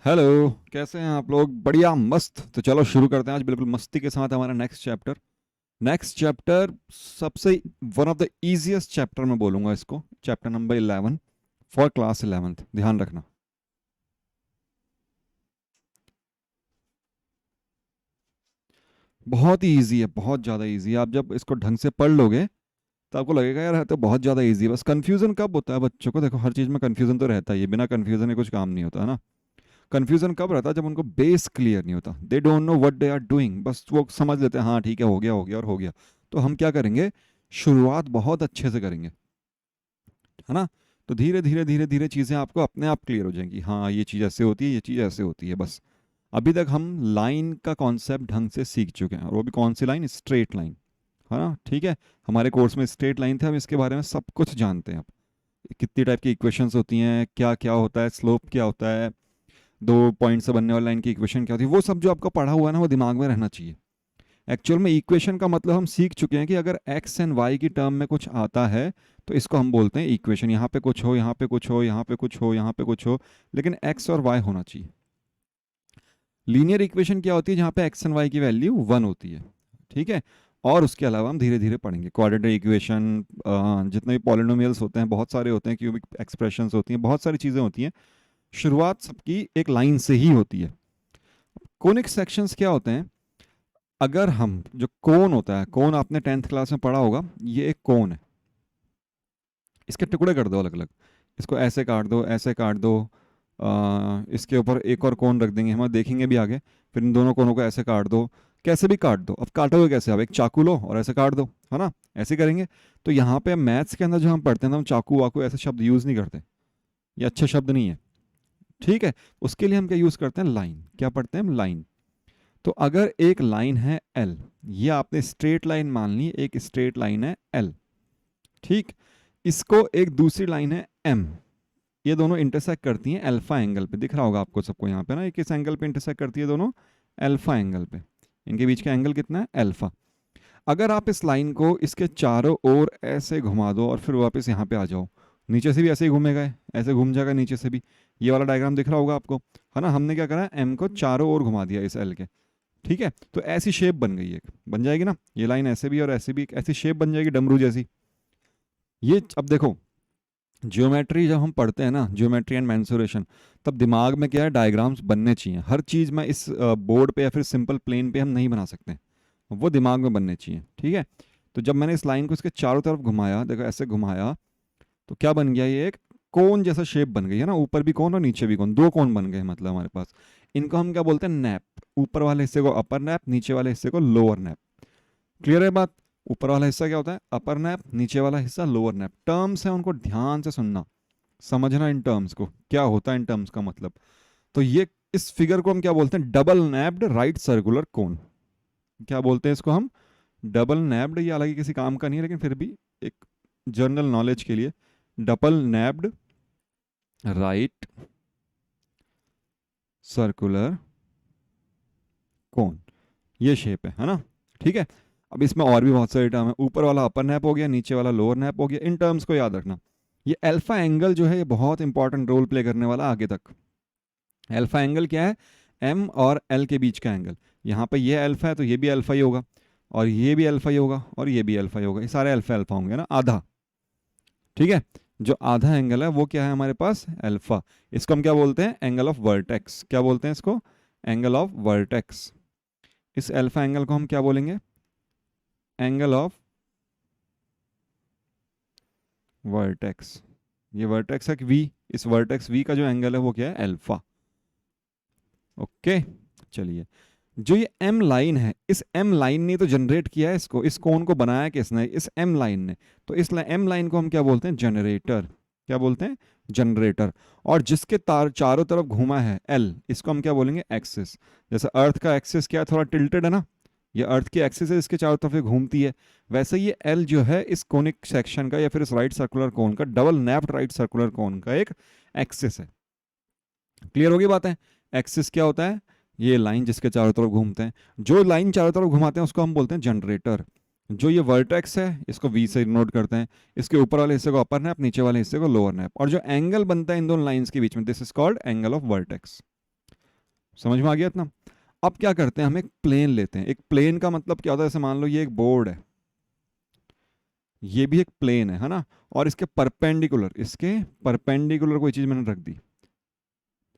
Hello. कैसे हैं आप लोग? बढ़िया, मस्त। तो चलो शुरू करते हैं आज बिल्कुल मस्ती के साथ हमारा नेक्स्ट चैप्टर सबसे one of the easiest chapter मैं बोलूंगा इसको, chapter number 11 for class 11th। ध्यान रखना। बहुत ही ईजी है, बहुत ज़्यादा ईजी है। आप जब इसको ढंग से पढ़ लोगे तो आपको लगेगा यार है तो बहुत ज़्यादा ईजी है। बस कन्फ्यूज़न कब होता है बच्चों को? देखो, हर चीज़ में कन्फ्यूज़न तो रहता ही है, बिना कन्फ्यूज़न के कुछ काम नहीं होता है ना। कन्फ्यूजन कब रहता है? जब उनको बेस क्लियर नहीं होता, they don't know what they are doing. बस वो समझ लेते हैं हाँ ठीक है, हो गया हो गया और हो गया। तो हम क्या करेंगे, शुरुआत बहुत अच्छे से करेंगे, है ना। तो धीरे धीरे धीरे धीरे चीज़ें आपको अपने आप क्लियर हो जाएंगी। हाँ, ये चीज़ ऐसे होती है, ये चीज़ ऐसे होती है। बस अभी तक हम लाइन का कॉन्सेप्ट ढंग से सीख चुके हैं, और वो भी कौन सी लाइन? स्ट्रेट लाइन, है ना। ठीक है, हमारे कोर्स में स्ट्रेट लाइन थे, हम इसके बारे में सब कुछ जानते हैं। अब कितनी टाइप की इक्वेशंस होती हैं, क्या क्या होता है, स्लोप क्या होता है, दो पॉइंट से बनने वाली लाइन की इक्वेशन क्या होती है, वो सब जो आपका पढ़ा हुआ है ना, वो दिमाग में रहना चाहिए। एक्चुअल में इक्वेशन का मतलब हम सीख चुके हैं कि अगर एक्स एंड वाई की टर्म में कुछ आता है तो इसको हम बोलते हैं इक्वेशन। यहाँ पे कुछ हो, यहाँ पे कुछ हो, यहाँ पे कुछ हो, यहाँ पे कुछ हो, लेकिन एक्स और वाई होना चाहिए। लीनियर इक्वेशन क्या होती है? जहाँ पे एक्स एंड वाई की वैल्यू 1 होती है। ठीक है। और उसके अलावा हम धीरे धीरे पढ़ेंगे क्वाड्रेटिक इक्वेशन, जितने भी पॉलिनोमियल्स होते हैं, बहुत सारे होते हैं, क्यूबिक एक्सप्रेशंस होती हैं, बहुत सारी चीज़ें होती हैं। शुरुआत सबकी एक लाइन से ही होती है। कोनिक सेक्शंस क्या होते हैं? अगर हम जो कोन होता है, कोन आपने 10th क्लास में पढ़ा होगा, ये एक कोन है। इसके टुकड़े कर दो अलग अलग, इसको ऐसे काट दो, ऐसे काट दो, इसके ऊपर एक और कोन रख देंगे, हम देखेंगे भी आगे। फिर इन दोनों कोनों को ऐसे काट दो, कैसे भी काट दो। अब काटोगे कैसे? आप एक चाकू लो और ऐसे काट दो, है ना। ऐसे करेंगे। तो यहाँ पे मैथ्स के अंदर जो हम पढ़ते हैं ना, हम चाकू वाकू ऐसे शब्द यूज़ नहीं करते, ये अच्छे शब्द नहीं है। ठीक है। उसके लिए हम क्या यूज़ करते हैं? लाइन। क्या पढ़ते हैं हम? लाइन। तो अगर एक लाइन है एल, ये आपने स्ट्रेट लाइन मान ली, एक स्ट्रेट लाइन है एल। ठीक। इसको एक दूसरी लाइन है एम, ये दोनों इंटरसेक्ट करती हैं अल्फा एंगल पे। दिख रहा होगा आपको सबको यहाँ पे ना, ये किस एंगल पे इंटरसेक्ट करती है दोनों? अल्फा एंगल पे। इनके बीच का एंगल कितना है? अल्फा। अगर आप इस लाइन को इसके चारों ओर ऐसे घुमा दो और फिर वापस यहाँ पे आ जाओ, नीचे से भी ऐसे ही घूमेगा, ऐसे घूम जाएगा नीचे से भी। ये वाला डायग्राम दिख रहा होगा आपको, है ना। हमने क्या करा, एम को चारों ओर घुमा दिया इस एल के। ठीक है। तो ऐसी शेप बन गई, एक बन जाएगी ना, ये लाइन ऐसे भी और ऐसे भी, एक ऐसी शेप बन जाएगी डमरू जैसी। ये अब देखो, ज्योमेट्री जब हम पढ़ते हैं ना, ज्योमेट्री एंड मेंसुरेशन, तब दिमाग में क्या है, डायग्राम्स बनने चाहिए। हर चीज़ में इस बोर्ड पे या फिर सिंपल प्लेन पे हम नहीं बना सकते, वो दिमाग में बनने चाहिए। ठीक है। तो जब मैंने इस लाइन को इसके चारों तरफ घुमाया, देखो ऐसे घुमाया, तो क्या बन गया? ये एक कोन जैसा शेप बन गई है ना, ऊपर भी कोन और नीचे भी कोन, दो कोन बन गए मतलब हमारे पास। इनको हम क्या बोलते हैं? नैप। ऊपर वाले हिस्से को अपर नैप, नीचे वाले हिस्से को लोअर नैप। क्लियर है बात? ऊपर वाला हिस्सा क्या होता है? अपर नैप, नीचे वाला हिस्सा लोअर नैप। टर्म्स है, उनको ध्यान से सुनना, समझना इन टर्म्स को, क्या होता है इन टर्म्स का मतलब। तो ये इस फिगर को हम क्या बोलते हैं? Double napped right circular cone. क्या बोलते हैं इसको हम? Double napped. ये हालांकि किसी काम का नहीं है, लेकिन फिर भी एक जनरल नॉलेज के लिए, डबल नैप्ड राइट सर्कुलर कोन, ये शेप है ना। ठीक है। अब इसमें और भी बहुत सारे टर्म है, ऊपर वाला अपर नैप हो गया, नीचे वाला लोअर नैप हो गया। इन टर्म्स को याद रखना। ये अल्फा एंगल जो है, ये बहुत इंपॉर्टेंट रोल प्ले करने वाला आगे तक। अल्फा एंगल क्या है? एम और एल के बीच का एंगल। यहाँ पे ये अल्फा है तो ये भी अल्फा ही होगा, और ये भी अल्फा ही होगा, और ये भी अल्फा ही होगा। ये सारे अल्फा अल्फा होंगे ना, आधा। ठीक है। जो आधा एंगल है वो क्या है हमारे पास? अल्फा। इसको हम क्या बोलते हैं? Angle of vertex. क्या बोलते हैं इसको? Angle of vertex. इस अल्फा एंगल को हम क्या बोलेंगे? Angle of vertex. ये वर्टेक्स है वी, इस वर्टेक्स वी का जो एंगल है वो क्या है? अल्फा। ओके। चलिए, जो ये एम लाइन है, इस एम लाइन ने तो जनरेट किया है इसको, इस कोण को बनाया किसने? इस एम लाइन ने। तो इस एम लाइन को हम क्या बोलते हैं? जनरेटर। क्या बोलते हैं? जनरेटर। और जिसके तार चारों तरफ घूमा है एल, इसको हम क्या बोलेंगे? एक्सिस। जैसे अर्थ का एक्सिस क्या है? थोड़ा टिल्टेड है ना, ये अर्थ की एक्सिस है, इसके चारों तरफ ये घूमती है। वैसे ये एल जो है, इस कोनिक सेक्शन का या फिर इस राइट सर्कुलर कोन का, डबल नैप्ड राइट सर्कुलर कोन का एक एक्सिस है। क्लियर होगी बातें? एक्सिस क्या होता है? ये लाइन जिसके चारों तरफ घूमते हैं, जो लाइन चारों तरफ घुमाते हैं उसको हम बोलते हैं जनरेटर। जो ये वर्टेक्स है, इसको वी से नोट करते हैं। इसके ऊपर वाले हिस्से को अपर नैप, नीचे वाले हिस्से को लोअर नैप, और जो एंगल बनता है इन दोनों लाइंस के बीच में, this is called angle of vertex. समझ में आ गया इतना? अब क्या करते हैं, हम एक प्लेन लेते हैं। एक प्लेन का मतलब क्या होता है, जैसे मान लो ये एक बोर्ड है, ये भी एक प्लेन है ना, और इसके परपेंडिकुलर कोई चीज मैंने रख दी,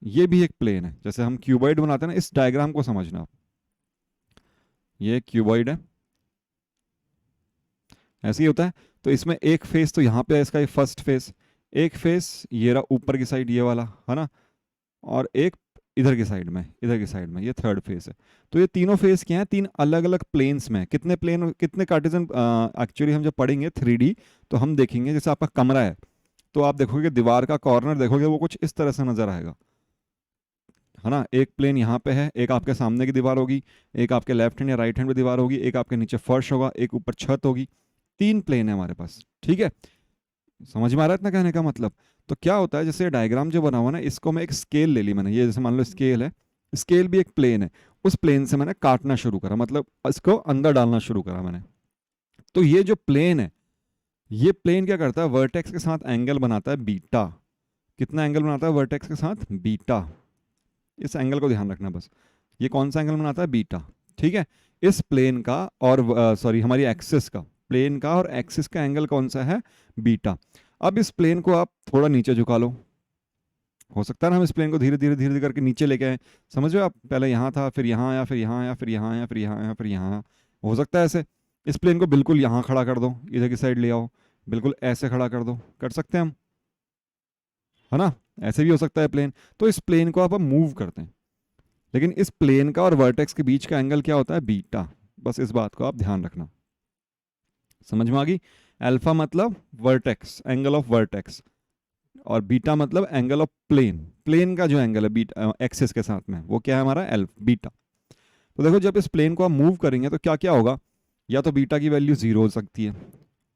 ये भी एक प्लेन है। जैसे हम क्यूबॉइड बनाते हैं ना, इस डायग्राम को समझना आप, ये क्यूबॉइड है, ऐसे ही होता है। तो इसमें एक फेस तो यहाँ पे है, इसका फर्स्ट फेस, एक फेस ये रहा ऊपर की साइड ये वाला है ना, और एक इधर की साइड में ये थर्ड फेस है। तो ये तीनों फेस क्या है, तीन अलग अलग प्लेन्स में। कितने प्लेन, कितने कार्टेशियन, एक्चुअली हम जब पढ़ेंगे 3D तो हम देखेंगे, जैसे आपका कमरा है तो आप देखोगे दीवार का कॉर्नर देखोगे वो कुछ इस तरह से नजर आएगा, है ना। एक प्लेन यहाँ पे है, एक आपके सामने की दीवार होगी, एक आपके लेफ्ट हैंड या राइट हैंड पे दीवार होगी, एक आपके नीचे फर्श होगा, एक ऊपर छत होगी। तीन प्लेन है हमारे पास, ठीक है। समझ में आ रहा है इतना कहने का मतलब? तो क्या होता है, जैसे डायग्राम जो बना हुआ ना, इसको मैं एक स्केल ले ली मैंने, ये जैसे मान लो स्केल है, स्केल भी एक प्लेन है। उस प्लेन से मैंने काटना शुरू करा, मतलब इसको अंदर डालना शुरू करा मैंने। तो ये जो प्लेन है, ये प्लेन क्या करता है, वर्टेक्स के साथ एंगल बनाता है बीटा। कितना एंगल बनाता है वर्टेक्स के साथ, बीटा। इस एंगल को ध्यान रखना बस, ये कौन सा एंगल बनाता है, बीटा, ठीक है। इस प्लेन का और सॉरी हमारी एक्सिस का, प्लेन का और एक्सिस का एंगल कौन सा है, बीटा। अब इस प्लेन को आप थोड़ा नीचे झुका लो, हो सकता है ना हम इस प्लेन को धीरे धीरे धीरे धीरे करके नीचे लेके आए, समझ रहे हो आप, पहले यहाँ था, फिर यहाँ आया, फिर यहाँ आया, फिर यहाँ आया, फिर यहाँ आया, फिर यहाँ आया। हो सकता है ऐसे, इस प्लेन को बिल्कुल यहाँ खड़ा कर दो, इधर की साइड ले आओ, बिल्कुल ऐसे खड़ा कर दो, कर सकते हैं हम, है ना। ऐसे भी हो सकता है प्लेन। तो इस प्लेन को आप मूव करते हैं, लेकिन इस प्लेन का और वर्टेक्स के बीच का एंगल क्या होता है, बीटा। बस इस बात को आप ध्यान रखना, समझ में आ गई। अल्फा मतलब वर्टेक्स, एंगल ऑफ वर्टेक्स, और बीटा मतलब एंगल ऑफ प्लेन, प्लेन का जो एंगल है बीटा एक्सिस के साथ में, वो क्या है हमारा, बीटा। तो देखो जब इस प्लेन को आप मूव करेंगे तो क्या क्या होगा, या तो बीटा की वैल्यू जीरो हो सकती है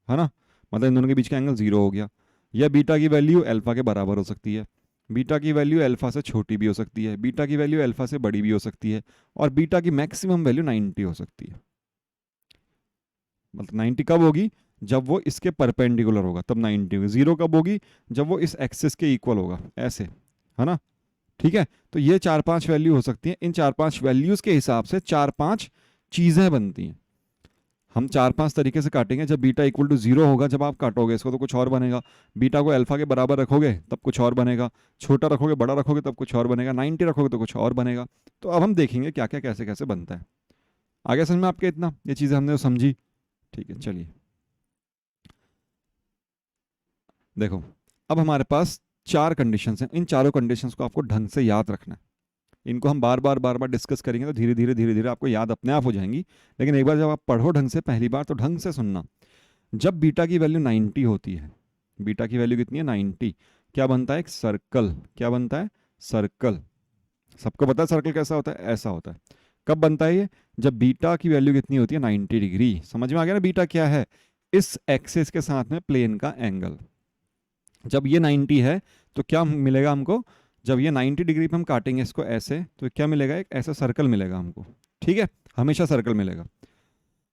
ना, मतलब इन दोनों के बीच का एंगल जीरो हो गया, या बीटा की वैल्यू अल्फा के बराबर हो सकती है, बीटा की वैल्यू अल्फा से छोटी भी हो सकती है, बीटा की वैल्यू अल्फा से बड़ी भी हो सकती है, और बीटा की मैक्सिमम वैल्यू 90 हो सकती है। मतलब 90 कब होगी, जब वो इसके परपेंडिकुलर होगा तब 90 होगी। जीरो कब होगी, जब वो इस एक्सिस के इक्वल होगा, ऐसे, है ना, ठीक है। तो ये 4-5 वैल्यू हो सकती हैं। इन 4-5 वैल्यूज के हिसाब से 4-5 चीजें बनती हैं। हम 4-5 तरीके से काटेंगे। जब बीटा इक्वल टू जीरो होगा, जब आप काटोगे इसको तो कुछ और बनेगा, बीटा को अल्फा के बराबर रखोगे तब कुछ और बनेगा, छोटा रखोगे बड़ा रखोगे तब कुछ और बनेगा, 90 रखोगे तो कुछ और बनेगा। तो अब हम देखेंगे क्या क्या कैसे कैसे बनता है। आगे समझ में आपके इतना, ये चीज़ें हमने तो समझी, ठीक है। चलिए देखो, अब हमारे पास 4 कंडीशंस हैं। इन चारों कंडीशंस को आपको ढंग से याद रखना है। इनको हम बार बार डिस्कस करेंगे तो धीरे धीरे आपको याद अपने आप हो जाएंगी। लेकिन एक बार जब आप पढ़ो ढंग से पहली बार, तो ढंग से सुनना। जब बीटा की वैल्यू 90 होती है, बीटा की वैल्यू कितनी है, 90, क्या बनता है, एक सर्कल। क्या बनता है, सर्कल। सबको पता है सर्कल कैसा होता है, ऐसा होता है। कब बनता है ये, जब बीटा की वैल्यू कितनी होती है, 90 डिग्री। समझ में आ गया ना, बीटा क्या है, इस एक्सिस के साथ में प्लेन का एंगल। जब ये 90 है तो क्या मिलेगा हमको, जब ये 90 डिग्री पे हम काटेंगे इसको ऐसे, तो क्या मिलेगा, एक ऐसा सर्कल मिलेगा हमको, ठीक है, हमेशा सर्कल मिलेगा।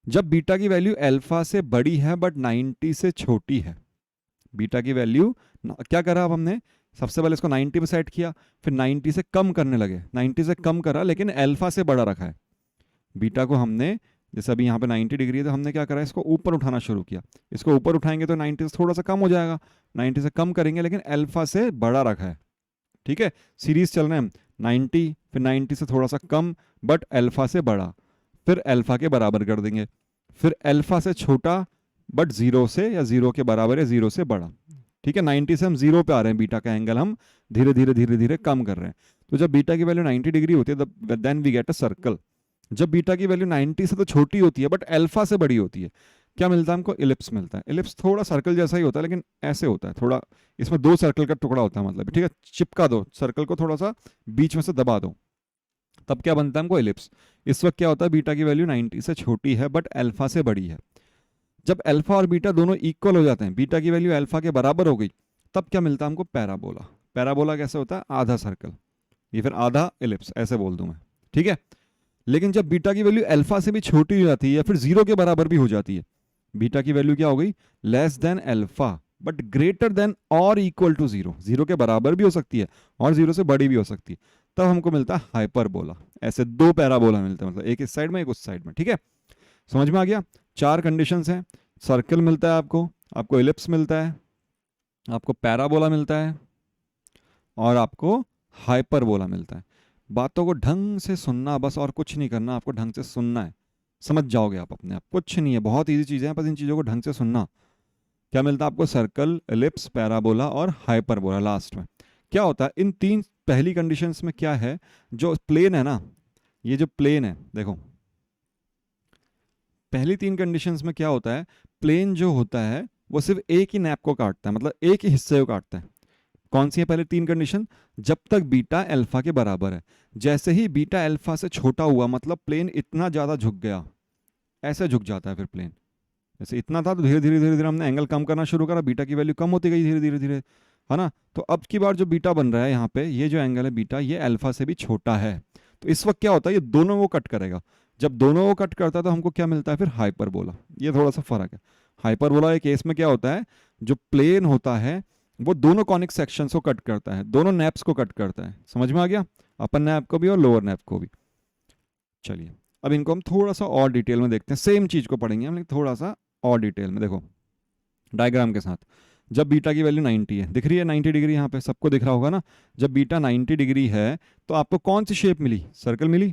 जब बीटा की वैल्यू अल्फा से बड़ी है बट 90 से छोटी है, बीटा की वैल्यू क्या करा अब हमने, सबसे पहले इसको 90 पे सेट किया, फिर 90 से कम करने लगे, 90 से कम करा लेकिन अल्फा से बड़ा रखा है बीटा को हमने। जैसे अभी यहाँ पे 90 डिग्री है तो हमने क्या करा, इसको ऊपर उठाना शुरू किया। इसको ऊपर उठाएंगे तो 90 से थोड़ा सा कम हो जाएगा, 90 से कम करेंगे लेकिन अल्फा से बड़ा रखा है, ठीक है। सीरीज चल रहे हैं हम, 90 फिर 90 से थोड़ा सा कम बट अल्फा से बड़ा, फिर अल्फा के बराबर कर देंगे, फिर अल्फा से छोटा बट जीरो से, या जीरो के बराबर या जीरो से बड़ा, ठीक है। 90 से हम जीरो पे आ रहे हैं, बीटा का एंगल हम धीरे धीरे कम कर रहे हैं। तो जब बीटा की वैल्यू 90 डिग्री होती है then we get a circle. जब बीटा की वैल्यू 90 से तो छोटी होती है बट अल्फा से बड़ी होती है, क्या मिलता है हमको, इलिप्स मिलता है। इलिप्स थोड़ा सर्कल जैसा ही होता है लेकिन ऐसे होता है थोड़ा, इसमें 2 सर्कल का टुकड़ा होता है, मतलब, ठीक है। चिपका दो सर्कल को, थोड़ा सा बीच में से दबा दो, तब क्या बनता है हमको, इलिप्स। इस वक्त क्या होता है, बीटा की वैल्यू 90 से छोटी है बट अल्फा से बड़ी है। जब अल्फा और बीटा दोनों इक्वल हो जाते हैं, बीटा की वैल्यू अल्फा के बराबर हो गई, तब क्या मिलता है हमको, पैराबोला। पैराबोला कैसे होता है, आधा सर्कल, ये फिर आधा इलिप्स, ऐसे बोल दूं मैं, ठीक है। लेकिन जब बीटा की वैल्यू अल्फा से भी छोटी हो जाती है या फिर जीरो के बराबर भी हो जाती है, बीटा की वैल्यू क्या हो गई, less than alpha but greater than और इक्वल टू जीरो, जीरो के बराबर भी हो सकती है और जीरो से बड़ी भी हो सकती है, तब हमको मिलता है हाइपरबोला। ऐसे दो पैराबोला मिलते हैं, मतलब एक इस साइड में एक उस साइड में, ठीक है। समझ में आ गया। चार कंडीशंस हैं। सर्कल मिलता है आपको, आपको इलिप्स मिलता है, आपको पैराबोला मिलता है, और आपको हाइपरबोला मिलता है। बातों को ढंग से सुनना बस, और कुछ नहीं करना, आपको ढंग से सुनना है, समझ जाओगे आप अपने आप। कुछ नहीं है, बहुत इजी चीज़ें हैं, बस इन चीज़ों को ढंग से सुनना। क्या मिलता है आपको? सर्कल, एलिप्स, पैराबोला और हाइपरबोला लास्ट में। क्या होता है इन तीन पहली कंडीशंस में? क्या है, जो प्लेन है ना, ये जो प्लेन है देखो, पहली तीन कंडीशंस में क्या होता है, प्लेन जो होता है वो सिर्फ एक ही नैप को काटता है, मतलब एक ही हिस्से को काटता है। कौन सी है पहले तीन कंडीशन? जब तक बीटा अल्फा के बराबर है। जैसे ही बीटा अल्फा से छोटा हुआ, मतलब प्लेन इतना ज़्यादा झुक गया, ऐसे झुक जाता है फिर प्लेन। जैसे इतना था तो धीरे धीरे धीरे धीरे हमने एंगल कम करना शुरू करा, बीटा की वैल्यू कम होती गई धीरे धीरे धीरे, है ना। तो अब की बार जो बीटा बन रहा है यहाँ पे, ये जो एंगल है बीटा, ये अल्फा से भी छोटा है। तो इस वक्त क्या होता है, ये दोनों को कट करेगा। जब दोनों को कट करता है तो हमको क्या मिलता है फिर? हाइपरबोला। ये थोड़ा सा फर्क है। हाइपरबोला के केस में क्या होता है, जो प्लेन होता है वो दोनों कॉनिक सेक्शंस को कट करता है, दोनों नैप्स को कट करता है। समझ में आ गया? अपर नैप को भी और लोअर नैप को भी। चलिए अब इनको हम थोड़ा सा और डिटेल में देखते हैं। सेम चीज को पढ़ेंगे हम, लेकिन थोड़ा सा और डिटेल में। देखो डायग्राम के साथ, जब बीटा की वैल्यू 90 है, दिख रही है 90 डिग्री, यहाँ पे सबको दिख रहा होगा ना। जब बीटा 90 डिग्री है तो आपको कौन सी शेप मिली? सर्कल मिली।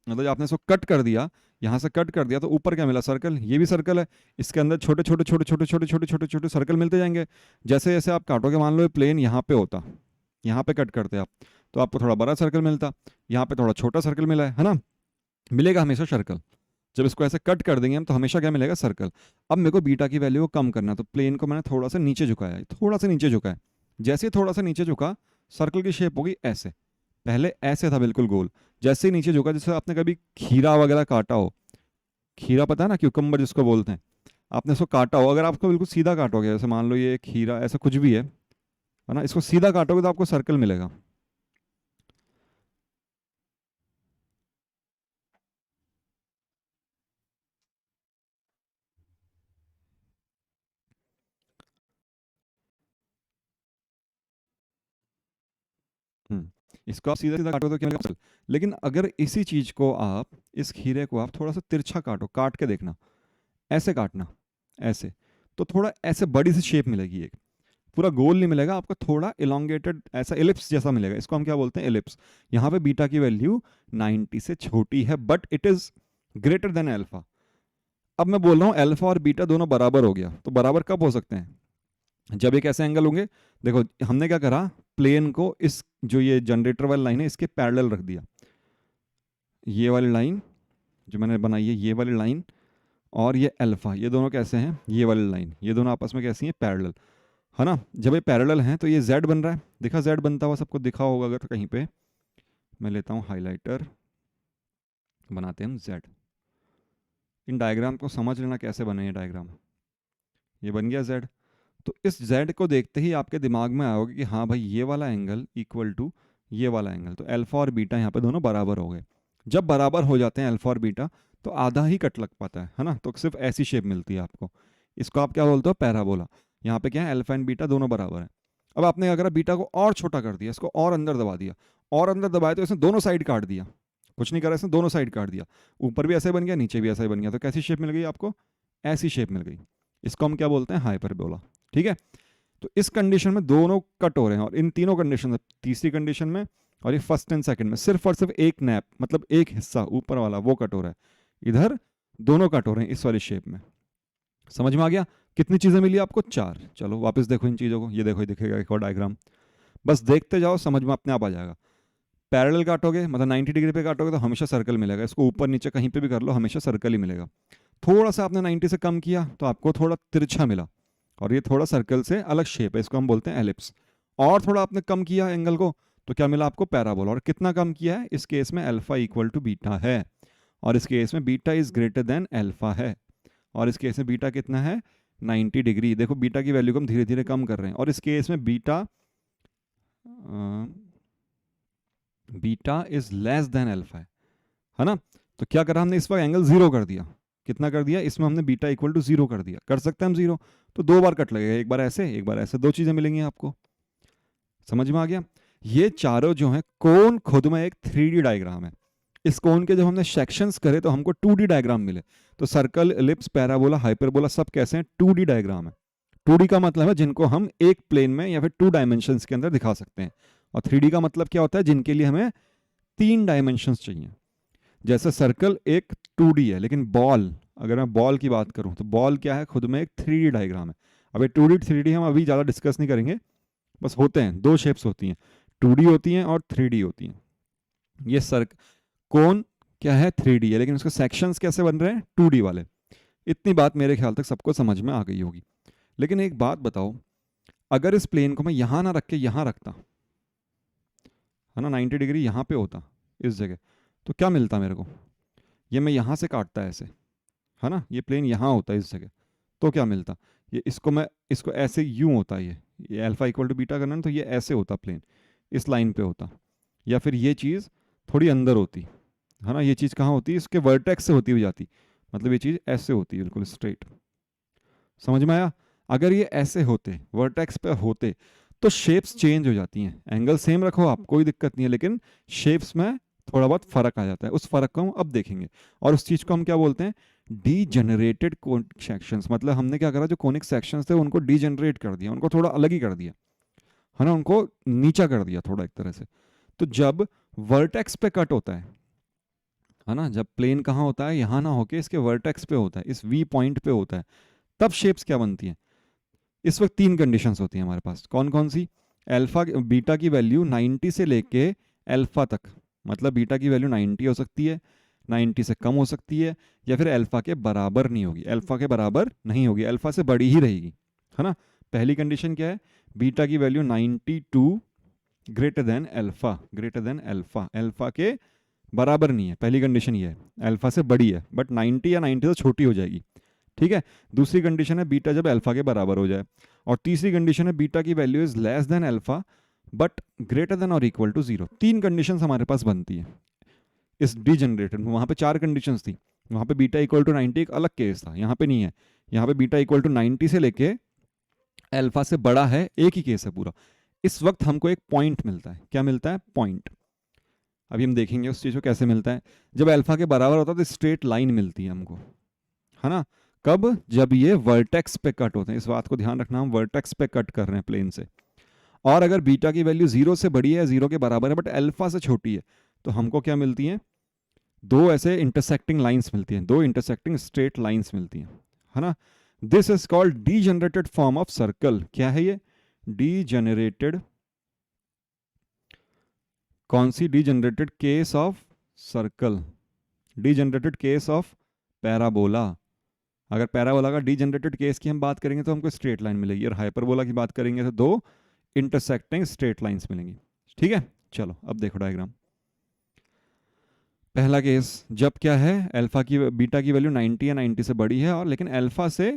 मतलब आपने इसको कट कर दिया, यहाँ से कट कर दिया, तो ऊपर क्या मिला? सर्कल। ये भी सर्कल है, इसके अंदर छोटे छोटे छोटे छोटे छोटे छोटे छोटे छोटे सर्कल मिलते जाएंगे। जैसे जैसे आप काटोगे, मान लो ये प्लेन यहाँ पे होता, यहाँ पे कट करते आप, तो आपको थोड़ा बड़ा सर्कल मिलता, यहाँ पे थोड़ा छोटा सर्कल मिला है ना। मिलेगा हमेशा सर्कल। जब इसको ऐसे कट कर देंगे हम तो हमेशा क्या मिलेगा? सर्कल। अब मेरे को बीटा की वैल्यू को कम करना है, तो प्लेन को मैंने थोड़ा सा नीचे झुकाया है, थोड़ा सा नीचे झुका है। जैसे ही थोड़ा सा नीचे झुका, सर्कल की शेप होगी ऐसे। पहले ऐसे था बिल्कुल गोल, जैसे ही नीचे झुका, जैसे आपने कभी खीरा वगैरह काटा हो, खीरा पता है ना, क्यूकम्बर जिसको बोलते हैं, आपने इसको काटा हो, अगर आपको बिल्कुल सीधा काटोगे, जैसे मान लो ये खीरा, ऐसा कुछ भी है ना, इसको सीधा काटोगे तो आपको सर्कल मिलेगा। इसको आप सीधा सीधा काटो तो क्या मिलेगा? लेकिन अगर इसी चीज को आप, इस खीरे को आप थोड़ा सा तिरछा काटो, काट के देखना, ऐसे काटना, ऐसे, तो थोड़ा ऐसे बड़ी सी शेप मिलेगी एक। पूरा गोल नहीं मिलेगा आपको, थोड़ा इलोंगेटेड ऐसा एलिप्स जैसा मिलेगा। इसको हम क्या बोलते हैं? एलिप्स। यहाँ पे बीटा की वैल्यू 90 से छोटी है, but it is greater than alpha. अब मैं बोल रहा हूँ अल्फा और बीटा दोनों बराबर हो गया, तो बराबर कब हो सकते हैं? जब एक ऐसे एंगल होंगे। देखो हमने क्या करा, प्लेन को इस जो ये जनरेटर वाली लाइन है इसके पैरेलल रख दिया। ये वाली लाइन जो मैंने बनाई है, ये वाली लाइन और ये अल्फा, ये दोनों कैसे हैं? ये वाली लाइन, ये दोनों आपस में कैसी हैं? पैरेलल, है ना। जब ये पैरेलल हैं तो ये z बन रहा है, दिखा z बनता हुआ, सबको दिखा होगा अगर कहीं पे। मैं लेता हूँ हाइलाइटर, बनाते हैं हम z। इन डायग्राम को समझ लेना कैसे बने ये डायग्राम। ये बन गया z। तो इस z को देखते ही आपके दिमाग में आओगे कि हाँ भाई ये वाला एंगल इक्वल टू ये वाला एंगल, तो अल्फा और बीटा यहाँ पे दोनों बराबर हो गए। जब बराबर हो जाते हैं अल्फा और बीटा, तो आधा ही कट लग पाता है ना, तो सिर्फ ऐसी शेप मिलती है आपको। इसको आप क्या बोलते हो? पैराबोला। यहाँ पे क्या है? अल्फा एंड बीटा दोनों बराबर है। अब आपने अगर बीटा को और छोटा कर दिया, इसको और अंदर दबा दिया, और अंदर दबाया तो इसने दोनों साइड काट दिया। कुछ नहीं करा इसने, दोनों साइड काट दिया। ऊपर भी ऐसे बन गया, नीचे भी ऐसा ही बन गया, तो कैसी शेप मिल गई आपको? ऐसी शेप मिल गई। इसको हम क्या बोलते हैं? हाइपरबोला। ठीक है। तो इस कंडीशन में दोनों कट हो रहे हैं, और इन तीनों कंडीशन में, तीसरी कंडीशन में और ये फर्स्ट एंड सेकंड में, सिर्फ और सिर्फ एक नैप, मतलब एक हिस्सा ऊपर वाला वो कट हो रहा है। इधर दोनों कट हो रहे हैं इस वाली शेप में। समझ में आ गया? कितनी चीजें मिली आपको? चार। चलो वापस देखो इन चीजों को, ये देखो, ये दिखेगा एक और डायग्राम। बस देखते जाओ, समझ में अपने आप आ जाएगा। पैरेलल काटोगे, मतलब 90 डिग्री पे काटोगे तो हमेशा सर्कल मिलेगा। इसको ऊपर नीचे कहीं पे भी कर लो, हमेशा सर्कल ही मिलेगा। थोड़ा सा आपने 90 से कम किया तो आपको थोड़ा तिरछा मिला, और ये थोड़ा सर्कल से अलग शेप है, इसको हम बोलते हैं एलिप्स। और थोड़ा आपने कम किया एंगल को, तो क्या मिला आपको? पैराबोला। और कितना कम किया है? इस केस में अल्फा इक्वल टू बीटा है, और इस केस में beta is greater than alpha है, और इस केस में बीटा कितना है? 90 डिग्री। देखो बीटा की वैल्यू को हम धीरे धीरे कम कर रहे हैं, और इस केस में beta beta is less than alpha है ना। तो क्या करा हमने? इस वक्त एंगल जीरो कर दिया। कितना कर दिया? इसमें हमने बीटा इक्वल टू जीरो कर दिया। कर सकते हैं हम जीरो, तो दो बार कट लगेगा, एक बार ऐसे, एक बार ऐसे, दो चीजें मिलेंगी आपको। समझ में आ गया? ये चारों जो हैं, कोन खुद में एक 3D डायग्राम है। इस कोन के जब हमने सेक्शंस करे तो हमको 2D डायग्राम मिले। तो सर्कल, एलिप्स, पैराबोला, हाइपरबोला सब कैसे हैं? 2D डायग्राम है। 2D का मतलब है जिनको हम एक प्लेन में या फिर 2 डायमेंशंस के अंदर दिखा सकते हैं। और 3D का मतलब क्या होता है? जिनके लिए हमें 3 डायमेंशंस चाहिए। जैसे सर्कल एक 2D है, लेकिन बॉल, अगर मैं बॉल की बात करूं तो बॉल क्या है? खुद में एक 3D डायग्राम है। अब ये 2D 3D हम अभी ज़्यादा डिस्कस नहीं करेंगे, बस होते हैं, 2 शेप्स होती हैं, 2D होती हैं और 3D होती हैं। ये सर्क कोन क्या है? 3D है, लेकिन उसके सेक्शंस कैसे बन रहे हैं? 2D वाले। इतनी बात मेरे ख्याल तक सबको समझ में आ गई होगी। लेकिन एक बात बताओ, अगर इस प्लेन को मैं यहाँ ना रख के यहाँ रखता, है ना, 90 डिग्री यहाँ पे होता इस जगह, तो क्या मिलता मेरे को? ये मैं यहाँ से काटता ऐसे, है ना, ये प्लेन यहाँ होता इस जगह, तो क्या मिलता? ये इसको ऐसे यूं होता, ये अल्फा इक्वल टू बीटा करना, तो ये ऐसे होता प्लेन, इस लाइन पे होता। या फिर ये चीज़ थोड़ी अंदर होती, है ना, ये चीज़ कहाँ होती? इसके वर्टेक्स से होती हुई जाती, मतलब ये चीज़ ऐसे होती है बिल्कुल स्ट्रेट। समझ में आया? अगर ये ऐसे होते, वर्टेक्स पे होते, तो शेप्स चेंज हो जाती हैं। एंगल सेम रखो आप, कोई दिक्कत नहीं है, लेकिन शेप्स में थोड़ा बहुत फर्क आ जाता है। उस फर्क को हम अब देखेंगे, और उस चीज़ को हम क्या बोलते हैं? Degenerated conic sections. मतलब हमने क्या करा, जो कोनिक सेक्शंस थे उनको डीजेनरेट कर दिया, उनको थोड़ा अलग ही कर दिया, है ना, उनको नीचा कर दिया थोड़ा एक तरह से। तो जब वर्टेक्स पे कट होता है ना, जब प्लेन कहाँ होता है? यहाँ ना होके इसके वर्टेक्स पे होता है, इस वी पॉइंट पे होता है, तब शेप्स क्या बनती हैं? इस वक्त 3 कंडीशंस होती हैं हमारे पास। कौन कौन सी? अल्फा बीटा की वैल्यू 90 से लेके अल्फा तक, मतलब बीटा की वैल्यू 90 हो सकती है, 90 से कम हो सकती है, या फिर अल्फा के बराबर नहीं होगी, अल्फा के बराबर नहीं होगी, अल्फा से बड़ी ही रहेगी, है ना। पहली कंडीशन क्या है? बीटा की value 92 greater than alpha, greater than alpha, alpha के बराबर नहीं है, पहली कंडीशन ये है। अल्फा से बड़ी है बट 90 या 90 से छोटी हो जाएगी, ठीक है। दूसरी कंडीशन है बीटा जब अल्फा के बराबर हो जाए। और तीसरी कंडीशन है बीटा की value is less than alpha but greater than और इक्वल टू 0। 3 कंडीशन हमारे पास बनती है इस डीजनरेटेड में। वहाँ पे 4 कंडीशन थी, वहाँ पे बीटा इक्वल टू 90 एक अलग केस था, यहाँ पे नहीं है। यहाँ पे बीटा इक्वल टू 90 से लेके अल्फा से बड़ा है, एक ही केस है पूरा। इस वक्त हमको एक पॉइंट मिलता है। क्या मिलता है? पॉइंट। अभी हम देखेंगे उस चीज़ को कैसे मिलता है। जब अल्फा के बराबर होता है तो स्ट्रेट लाइन मिलती है हमको, है ना। कब? जब ये वर्टेक्स पे कट होते हैं, इस बात को ध्यान रखना, हम वर्टेक्स पे कट कर रहे हैं प्लेन से। और अगर बीटा की वैल्यू 0 से बड़ी है, 0 के बराबर है, बट अल्फा से छोटी है, तो हमको क्या मिलती है? दो ऐसे इंटरसेक्टिंग लाइंस मिलती हैं, दो इंटरसेक्टिंग स्ट्रेट लाइंस मिलती हैं, है ना। This is called degenerated form of circle. क्या है ये? डीजनरेटेड। कौन सी? Degenerated case of circle, degenerated case of parabola. अगर पैराबोला का डीजनरेटेड केस की हम बात करेंगे तो हमको स्ट्रेट लाइन मिलेगी, और हाइपरबोला की बात करेंगे तो दो इंटरसेक्टिंग स्ट्रेट लाइंस मिलेंगी, ठीक है। चलो अब देखो डायग्राम। पहला केस, जब क्या है, अल्फा की बीटा की वैल्यू 90 या 90 से बड़ी है, और लेकिन अल्फा से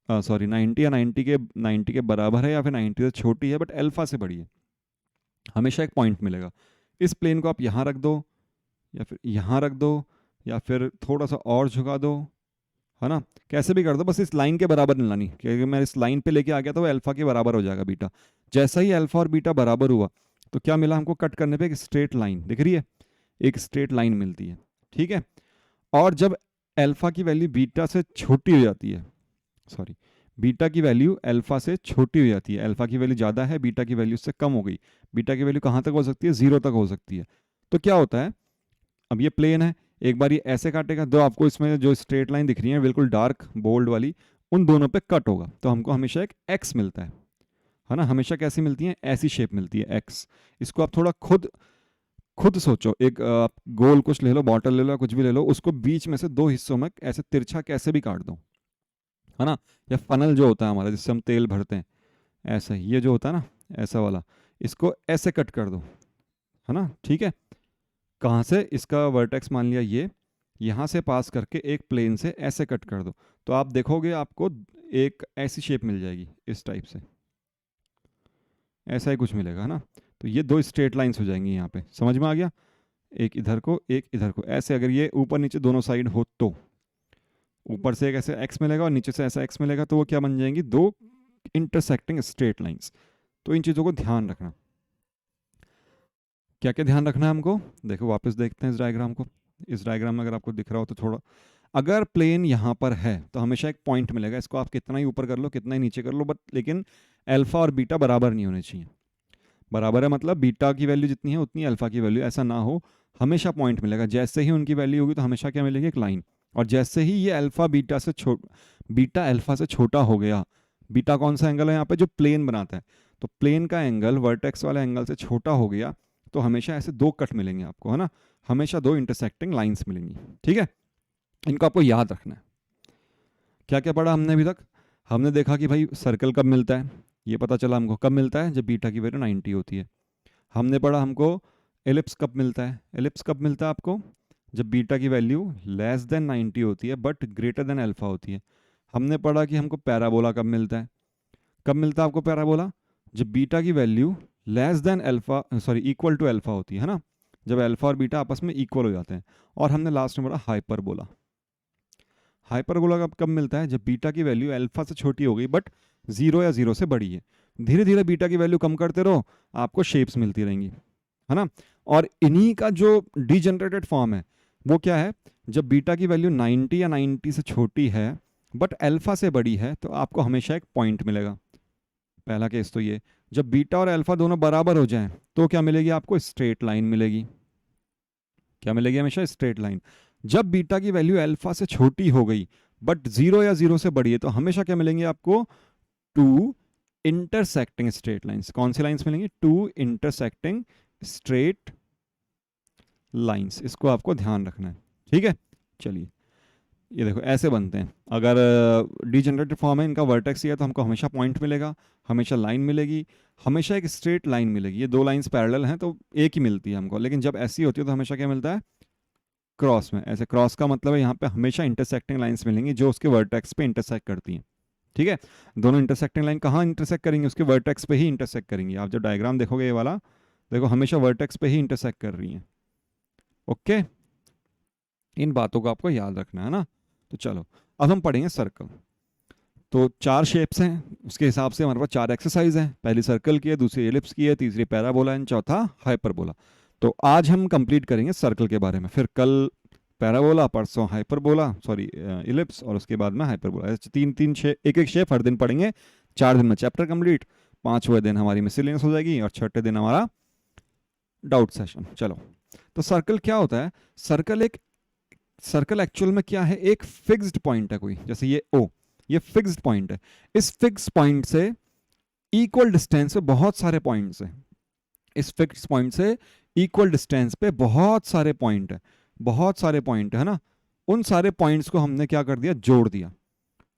90 या 90 के बराबर है, या फिर 90 से छोटी है बट अल्फा से बड़ी है, हमेशा एक पॉइंट मिलेगा। इस प्लेन को आप यहाँ रख दो, या फिर यहाँ रख दो, या फिर थोड़ा सा और झुका दो, है ना, कैसे भी कर दो, बस इस लाइन के बराबर नहीं लानी, क्योंकि मैं इस लाइन पे लेके आ गया तो वो अल्फा के बराबर हो जाएगा बीटा। जैसा ही अल्फा और बीटा बराबर हुआ तो क्या मिला हमको? कट करने पे एक स्ट्रेट लाइन दिख रही है, एक स्ट्रेट लाइन मिलती है, ठीक है। और जब अल्फा की वैल्यू बीटा से छोटी हो जाती है, सॉरी, बीटा की वैल्यू अल्फा से छोटी हो जाती है, अल्फा की वैल्यू ज़्यादा है, बीटा की वैल्यू से कम हो गई, बीटा की वैल्यू कहाँ तक हो सकती है? 0 तक हो सकती है। तो क्या होता है? अब ये प्लेन है, एक बार ये ऐसे काटेगा, दो आपको इसमें जो स्ट्रेट लाइन दिख रही है बिल्कुल डार्क बोल्ड वाली, उन दोनों पे कट होगा, तो हमको हमेशा एक एक्स मिलता है ना। हमेशा कैसी मिलती है? ऐसी शेप मिलती है, एक्स। इसको आप थोड़ा खुद खुद सोचो, एक आप गोल कुछ ले लो, बॉटल ले लो, कुछ भी ले लो, उसको बीच में से 2 हिस्सों में ऐसे तिरछा कैसे भी काट दो, है ना। या फनल जो होता है हमारा, जिससे हम तेल भरते हैं, ऐसा ये जो होता है ना, ऐसा वाला, इसको ऐसे कट कर दो, है ना, ठीक है। कहाँ से? इसका वर्टेक्स मान लिया ये, यहाँ से पास करके एक प्लेन से ऐसे कट कर दो, तो आप देखोगे आपको एक ऐसी शेप मिल जाएगी, इस टाइप से, ऐसा ही कुछ मिलेगा, है ना। तो ये 2 स्ट्रेट लाइंस हो जाएंगी यहाँ पे, समझ में आ गया? एक इधर को, एक इधर को, ऐसे। अगर ये ऊपर नीचे दोनों साइड हो तो ऊपर से एक ऐसे एक्स मिलेगा और नीचे से ऐसा एक्स मिलेगा, तो वो क्या बन जाएंगी? 2 इंटरसेक्टिंग स्ट्रेट लाइंस। तो इन चीज़ों को ध्यान रखना। क्या क्या ध्यान रखना है हमको, देखो वापस देखते हैं इस डायग्राम को। इस डायग्राम में अगर आपको दिख रहा हो तो थोड़ा, अगर प्लेन यहाँ पर है तो हमेशा एक पॉइंट मिलेगा, इसको आप कितना ही ऊपर कर लो कितना ही नीचे कर लो, बट लेकिन अल्फा और बीटा बराबर नहीं होने चाहिए। बराबर है मतलब बीटा की वैल्यू जितनी है उतनी अल्फा की वैल्यू, ऐसा ना हो, हमेशा पॉइंट मिलेगा। जैसे ही उनकी वैल्यू होगी तो हमेशा क्या मिलेगी, एक लाइन। और जैसे ही ये अल्फा बीटा अल्फा से छोटा हो गया, बीटा कौन सा एंगल है यहाँ पे, जो प्लेन बनाता है, तो प्लेन का एंगल वर्टेक्स वाले एंगल से छोटा हो गया तो हमेशा ऐसे दो कट मिलेंगे आपको, है ना, हमेशा दो इंटरसेक्टिंग लाइंस मिलेंगी। ठीक है, इनको आपको याद रखना है। क्या क्या पढ़ा हमने अभी तक, हमने देखा कि भाई सर्कल कब मिलता है, ये पता चला हमको कब मिलता है, जब बीटा की वैल्यू 90 होती है। हमने पढ़ा हमको एलिप्स कब मिलता है, एलिप्स कब मिलता है आपको, जब बीटा की वैल्यू लेस देन 90 होती है बट ग्रेटर देन अल्फा होती है। हमने पढ़ा कि हमको पैराबोला कब मिलता है, कब मिलता है आपको पैराबोला, जब बीटा की value less than alpha, sorry equal to alpha होती है ना, जब अल्फा और बीटा आपस में इक्वल हो जाते हैं। और हमने लास्ट में पढ़ा हाइपरबोला। हाइपरबोला कब कब मिलता है, जब बीटा की वैल्यू अल्फा से छोटी हो गई बट जीरो या जीरो से बड़ी है। धीरे धीरे बीटा की वैल्यू कम करते रहो, आपको शेप्स मिलती रहेंगी, है ना। और इन्हीं का जो डीजनरेटेड फॉर्म है वो क्या है, जब बीटा की वैल्यू 90 या 90 से छोटी है बट अल्फा से बड़ी है तो आपको हमेशा एक पॉइंट मिलेगा। पहला केस तो ये, जब बीटा और अल्फा दोनों बराबर हो जाएं तो क्या मिलेगी आपको, स्ट्रेट लाइन मिलेगी। क्या मिलेगी, हमेशा स्ट्रेट लाइन। जब बीटा की वैल्यू अल्फा से छोटी हो गई बट जीरो या जीरो से बड़ी है तो हमेशा क्या मिलेंगे आपको, टू इंटरसेक्टिंग स्ट्रेट लाइंस। कौन सी लाइंस मिलेंगी, टू इंटरसेक्टिंग स्ट्रेट लाइंस। इसको आपको ध्यान रखना है, ठीक है। चलिए ये देखो ऐसे बनते हैं, अगर डीजनरेटेड फॉर्म है, इनका वर्टेक्स है तो हमको हमेशा पॉइंट मिलेगा, हमेशा लाइन मिलेगी, हमेशा एक स्ट्रेट लाइन मिलेगी। ये दो लाइंस पैरेलल हैं तो एक ही मिलती है हमको, लेकिन जब ऐसी होती है तो हमेशा क्या मिलता है, क्रॉस में। ऐसे क्रॉस का मतलब है यहाँ पे हमेशा इंटरसेक्टिंग लाइंस मिलेंगी जो उसके वर्टेक्स पे इंटरसेक्ट करती हैं। ठीक है, दोनों इंटरसेक्टिंग लाइन कहाँ इंटरसेक्ट करेंगी, उसके वर्टेक्स पे ही इंटरसेक्ट करेंगी। आप जब डायग्राम देखोगे ये वाला, देखो हमेशा वर्टेक्स पे ही इंटरसेक्ट कर रही हैं। ओके, इन बातों को आपको याद रखना है ना। तो चलो अब हम पढ़ेंगे सर्कल। तो चार शेप्स हैं, उसके हिसाब से हमारे पास चार एक्सरसाइज हैं। पहली सर्कल की है, दूसरी एलिप्स की है, तीसरी पैराबोला एंड चौथा हाइपरबोला। तो आज हम कंप्लीट करेंगे सर्कल के बारे में, फिर कल पैराबोला, परसों हाइपरबोला, सॉरी इलिप्स, और उसके बाद में हाइपरबोला। ऐसे तीन तीन शेप, एक एक शेप हर दिन पढ़ेंगे। 4 दिन में चैप्टर कंप्लीट, 5वें दिन हमारी मिसलेनियस हो जाएगी और 6ठे दिन हमारा डाउट सेशन। चलो, तो सर्कल क्या होता है, सर्कल एक्चुअल में क्या है, एक फिक्स्ड पॉइंट है कोई, जैसे ये ओ, ये फिक्स्ड पॉइंट है। इस फिक्स्ड पॉइंट से इक्वल डिस्टेंस पे बहुत सारे पॉइंट्स हैं। इस फिक्स्ड पॉइंट से इक्वल डिस्टेंस पे बहुत सारे पॉइंट है, बहुत सारे पॉइंट है ना। उन सारे पॉइंट्स को हमने क्या कर दिया, जोड़ दिया।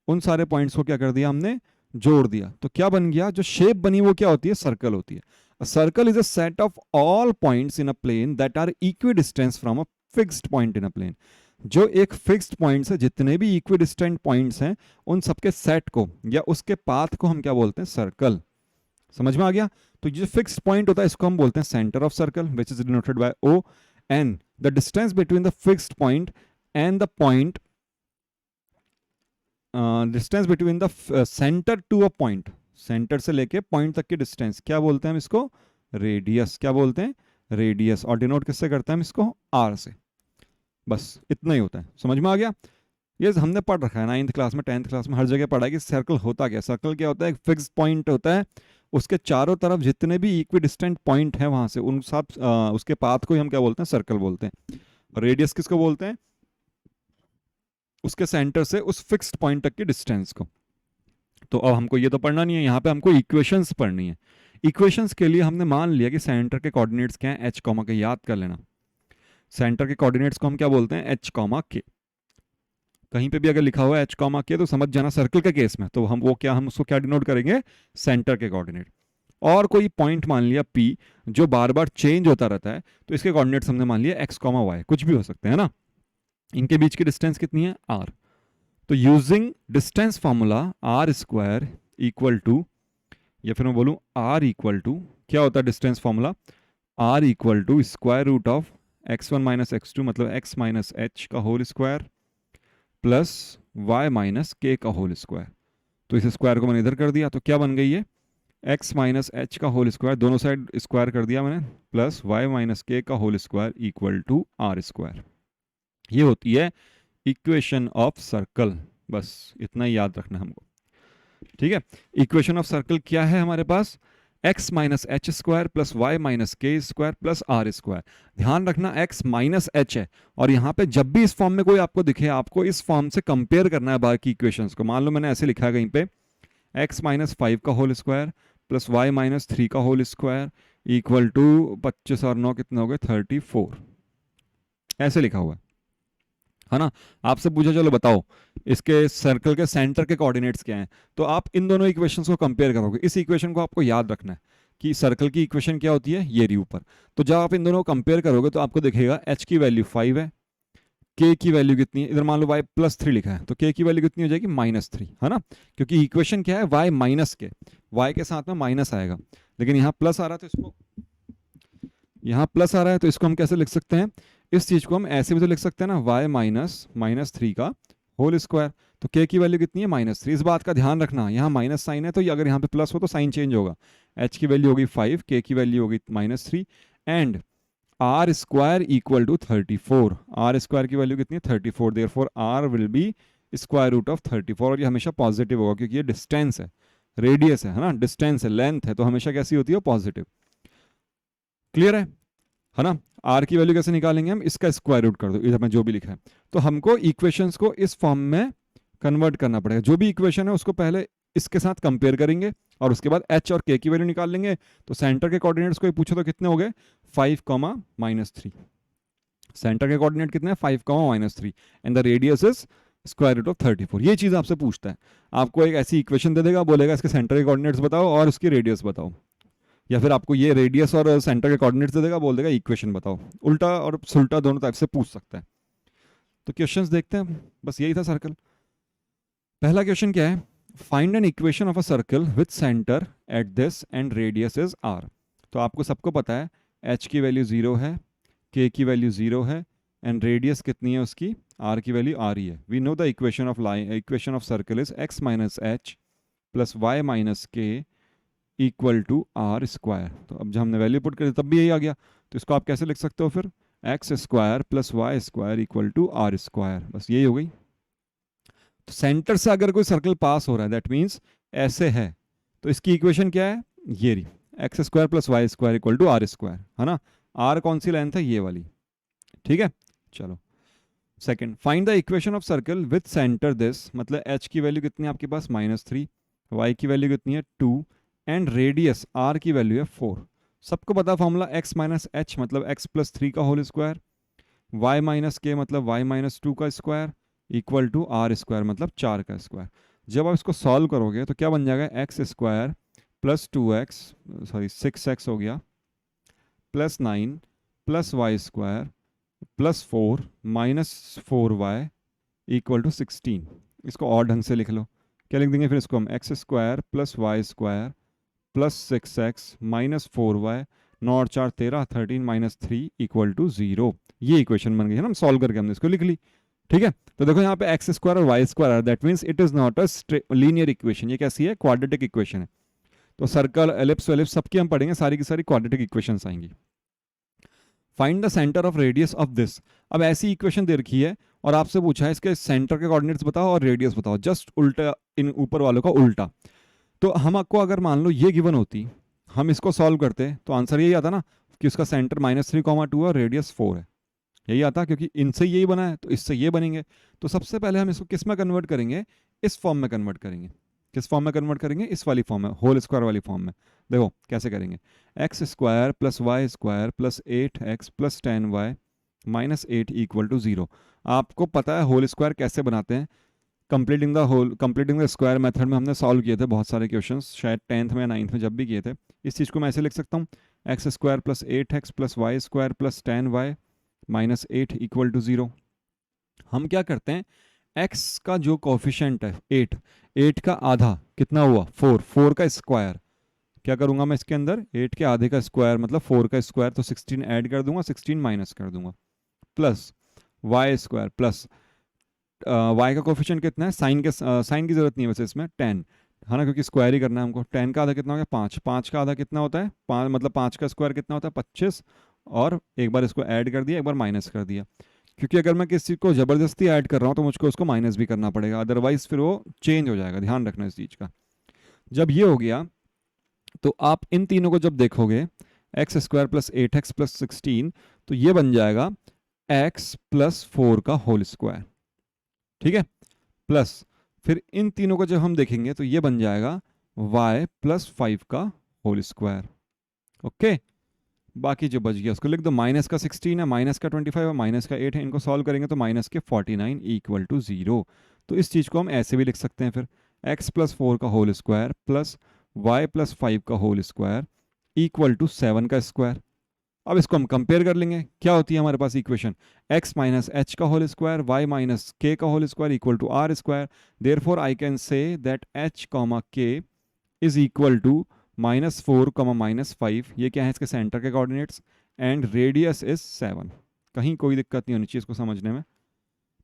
उन सारे पॉइंट्स को क्या कर दिया हमने, जोड़ दिया। तो क्या बन गया, जो शेप बनी वो क्या होती है, सर्कल होती है। A circle is a set of all points in a plane that are equidistant from a fixed point in a plane. जो एक फिक्स्ड पॉइंट से जितने भी इक्विडिस्टेंट पॉइंट्स हैं उन सबके सेट को या उसके पाथ को हम क्या बोलते हैं, सर्कल। समझ में आ गया। तो जो फिक्स्ड पॉइंट होता है इसको हम बोलते हैं centre of circle, which is denoted by O, and the distance between the fixed point and the point, distance between the centre to a point, centre से लेके पॉइंट तक की डिस्टेंस क्या बोलते हैं हम इसको, रेडियस। क्या बोलते हैं, रेडियस। और डिनोट किससे करते हैं हम इसको, आर से। बस इतना ही होता है, समझ में आ गया। ये हमने पढ़ रखा है 9th क्लास में, 10th क्लास में, हर जगह पढ़ा है कि सर्कल होता क्या, सर्कल क्या होता है, एक फिक्स्ड पॉइंट होता है, उसके चारों तरफ जितने भी इक्विडिस्टेंट पॉइंट हैं वहां से उन सब उसके पाथ को हम क्या बोलते हैं, सर्कल बोलते हैं। रेडियस किसको बोलते हैं, उसके सेंटर से उस फिक्स्ड पॉइंट तक की डिस्टेंस को। तो अब हमको ये तो पढ़ना नहीं है, यहाँ पे हमको इक्वेशंस पढ़नी है। इक्वेशंस के लिए हमने मान लिया कि सेंटर के कोऑर्डिनेट्स क्या हैं, एच कॉमा के, याद कर लेना। सेंटर के कोऑर्डिनेट्स को हम क्या बोलते हैं, एच कॉमा के। कहीं पे भी अगर लिखा हुआ है एच कॉमा के तो समझ जाना सर्कल के केस में तो हम वो क्या, हम उसको क्या डिनोट करेंगे, सेंटर के कोऑर्डिनेट। और कोई पॉइंट मान लिया पी जो बार बार चेंज होता रहता है तो इसके कोऑर्डिनेट्स हमने मान लिया एक्स कॉमा वाई, कुछ भी हो सकते हैं ना। इनके बीच की डिस्टेंस कितनी है, आर। तो using distance formula r square equal to, या फिर मैं बोलूं आर इक्वल टू, क्या होता है distance formula, r equal to square root of x1 minus x two, मतलब x माइनस एच का whole square plus y minus k का होल स्क्वायर। तो इस स्क्वायर को मैंने इधर कर दिया तो क्या बन गई है, एक्स माइनस एच का होल स्क्वायर, दोनों साइड स्क्वायर कर दिया मैंने, प्लस वाई माइनस के का whole square equal to r square. ये होती है इक्वेशन ऑफ सर्कल। बस इतना ही याद रखना हमको, ठीक है। इक्वेशन ऑफ सर्कल क्या है हमारे पास, x minus h square plus y minus k square plus r square. ध्यान रखना एक्स माइनस एच है, और यहाँ पे जब भी इस फॉर्म में कोई आपको दिखे, आपको इस फॉर्म से कंपेयर करना है बाकी इक्वेशंस को। मान लो मैंने ऐसे लिखा है कहीं पे, एक्स माइनस फाइव का whole square plus y minus three का होल स्क्वायर इक्वल टू 25 और 9 कितने हो गए 34, ऐसे लिखा हुआ है ना। आपसे पूछा चलो बताओ इसके सर्कल के सेंटर के कोऑर्डिनेट्स क्या हैं, तो आप इन दोनों इक्वेशंस को कंपेयर करोगे। इस इक्वेशन को आपको याद रखना है कि सर्कल की इक्वेशन क्या होती है, ये रही ऊपर। तो जब आप इन दोनों को कंपेयर करोगे तो आपको दिखेगा एच की वैल्यू 5 है, के की वैल्यू कितनी है, इधर मान लो y प्लस 3 लिखा है, तो के की वैल्यू कितनी हो जाएगी -3, है ना। क्योंकि इक्वेशन क्या है, y माइनस के, y के साथ में माइनस आएगा, लेकिन यहाँ प्लस आ रहा है तो इसको, यहाँ प्लस आ रहा है तो इसको हम कैसे लिख सकते हैं, इस चीज को हम ऐसे भी तो लिख सकते हैं ना, y माइनस थ्री का होल स्क्वायर। तो k की वैल्यू कितनी है -3। इस बात का ध्यान रखना, यहाँ माइनस साइन है तो अगर यहाँ पे प्लस हो तो साइन चेंज होगा। h की वैल्यू होगी 5, k की वैल्यू होगी -3, and r square equal to 34। R square की वैल्यू कितनी है 34, therefore r will be square root of 34, और ये हमेशा पॉजिटिव होगा क्योंकि ये डिस्टेंस है, रेडियस है ना, डिस्टेंस है, लेंथ है, तो हमेशा कैसी होती है पॉजिटिव। क्लियर है ना। आर की वैल्यू कैसे निकालेंगे हम, इसका स्क्वायर रूट कर दो, इधर में जो भी लिखा है। तो हमको इक्वेशंस को इस फॉर्म में कन्वर्ट करना पड़ेगा। जो भी इक्वेशन है उसको पहले इसके साथ कंपेयर करेंगे और उसके बाद एच और के की वैल्यू निकाल लेंगे। तो सेंटर के कोऑर्डिनेट्स को पूछो तो कितने हो गए 5, -3। सेंटर के कोऑर्डिनेट कितने हैं 5, -3, and the radius is square root of 34। ये चीज आपसे पूछता है, आपको एक ऐसी इक्वेशन दे देगा, बोलेगा इसके सेंटर के कोऑर्डिनेट्स बताओ और उसकी रेडियस बताओ, या फिर आपको ये रेडियस और सेंटर के कोऑर्डिनेट्स दे देगा, बोल देगा इक्वेशन बताओ। उल्टा और सुल्टा दोनों टाइप से पूछ सकता है। तो क्वेश्चंस देखते हैं, बस यही था सर्कल। पहला क्वेश्चन क्या है, find an equation of a circle with centre at this and radius is r. तो आपको सबको पता है h की वैल्यू 0 है, k की वैल्यू 0 है, एंड रेडियस कितनी है उसकी, r की वैल्यू r ही है। We know the equation of line, equation of circle is x minus h plus y minus k equal to r square. तो अब जब हमने वैल्यू पुट कर तब भी यही आ गया, तो इसको आप कैसे लिख सकते हो फिर, x square plus y square equal to r square, बस यही हो गई। तो सेंटर से अगर कोई सर्कल पास हो रहा है दैट मीन्स ऐसे है, तो इसकी इक्वेशन क्या है, ये रही, x square plus y square equal to r square, है ना। आर कौन सी लेंथ है, ये वाली, ठीक है। चलो second, find the equation of circle with centre this, मतलब एच की वैल्यू कितनी है आपके पास -3, वाई की वैल्यू कितनी है 2, एंड रेडियस आर की वैल्यू है 4। सबको पता फॉर्मूला x माइनस एच मतलब x प्लस 3 का होल स्क्वायर, y माइनस के मतलब y माइनस 2 का square equal to r square मतलब 4 का स्क्वायर। जब आप इसको सॉल्व करोगे तो क्या बन जाएगा, x square plus 2x, sorry 6x हो गया, plus 9 plus y square plus 4 minus 4y equal to 16। इसको और ढंग से लिख लो, क्या लिख देंगे फिर इसको हम, x square plus y square plus 6x minus 4y, 9 और 4 13, 13 माइनस 3 इक्वल टू 0। ये इक्वेशन बन गई है ना, हम सॉल्व करके हमने इसको लिख ली, ठीक है। तो देखो यहाँ पे एक्स स्क्वायर और y square, that means it is not a linear equation, ये कैसी है, क्वाड्रेटिक इक्वेशन है। तो सर्कल एलिप्स एलिप्स सबकी हम पढ़ेंगे, सारी की सारी क्वाड्रेटिक इक्वेशंस आएंगी। Find the centre of radius of this. अब ऐसी इक्वेशन दे रखी है और आपसे पूछा है इसके सेंटर के कोऑर्डिनेट्स बताओ और रेडियस बताओ, जस्ट उल्टा, इन ऊपर वालों का उल्टा। तो हम आपको अगर मान लो ये गिवन होती, हम इसको सॉल्व करते तो आंसर यही आता ना कि उसका सेंटर -3, 2 और रेडियस 4 है, यही आता, क्योंकि इनसे यही बना है तो इससे ये बनेंगे। तो सबसे पहले हम इसको किस में कन्वर्ट करेंगे, इस फॉर्म में कन्वर्ट करेंगे। किस फॉर्म में कन्वर्ट करेंगे, इस वाली फॉर्म में, होल स्क्वायर वाली फॉर्म में। देखो कैसे करेंगे, x square plus y square plus 8x plus 10y minus 8 equal to 0। आपको पता है होल स्क्वायर कैसे बनाते हैं, कंप्लीटिंग द स्क्वायर मेथड में हमने सॉल्व किए थे बहुत सारे क्वेश्चंस, शायद 10th में 9th में जब भी किए थे। इस चीज़ को मैं ऐसे लिख सकता हूँ, x square plus 8x plus y square plus 10y minus 8 equal to 0। हम क्या करते हैं, x का जो कोफिशिएंट है 8 का आधा कितना हुआ 4 का स्क्वायर, क्या करूंगा मैं इसके अंदर 8 के आधे का स्क्वायर मतलब 4 का स्क्वायर, तो 16 ऐड कर दूंगा, 16 माइनस कर दूंगा, plus y square plus y का कोफिशिएंट कितना है, साइन की जरूरत नहीं है वैसे इसमें 10, है ना, क्योंकि स्क्वायर ही करना है हमको। 10 का आधा कितना हो गया 5, 5 का आधा कितना होता है 5, मतलब 5 का स्क्वायर कितना होता है 25, और एक बार इसको ऐड कर दिया, एक बार माइनस कर दिया, क्योंकि अगर मैं किसी को ज़बरदस्ती ऐड कर रहा हूँ तो मुझको उसको माइनस भी करना पड़ेगा, अदरवाइज फिर वो चेंज हो जाएगा, ध्यान रखना इस चीज़ का। जब ये हो गया तो आप इन तीनों को जब देखोगे, x square plus 8x plus 16, तो ये बन जाएगा x प्लस 4 का होल स्क्वायर, ठीक है, प्लस फिर इन तीनों को जब हम देखेंगे तो ये बन जाएगा y प्लस 5 का होल स्क्वायर। ओके, बाकी जो बच गया उसको लिख दो, माइनस का 16 है, माइनस का 25 है, माइनस का 8 है, इनको सॉल्व करेंगे तो माइनस के 49 इक्वल टू 0। तो इस चीज़ को हम ऐसे भी लिख सकते हैं फिर, x प्लस 4 का whole square plus y plus 5 का होल स्क्वायर इक्वल टू 7 का स्क्वायर। अब इसको हम कंपेयर कर लेंगे, क्या होती है हमारे पास इक्वेशन, x माइनस एच का whole square y minus k का whole square equal to r square. Therefore I can say that h comma k is equal to -4 comma -5, ये क्या है इसके सेंटर के कोऑर्डिनेट्स, एंड रेडियस इज 7। कहीं कोई दिक्कत नहीं होनी चाहिए इसको समझने में,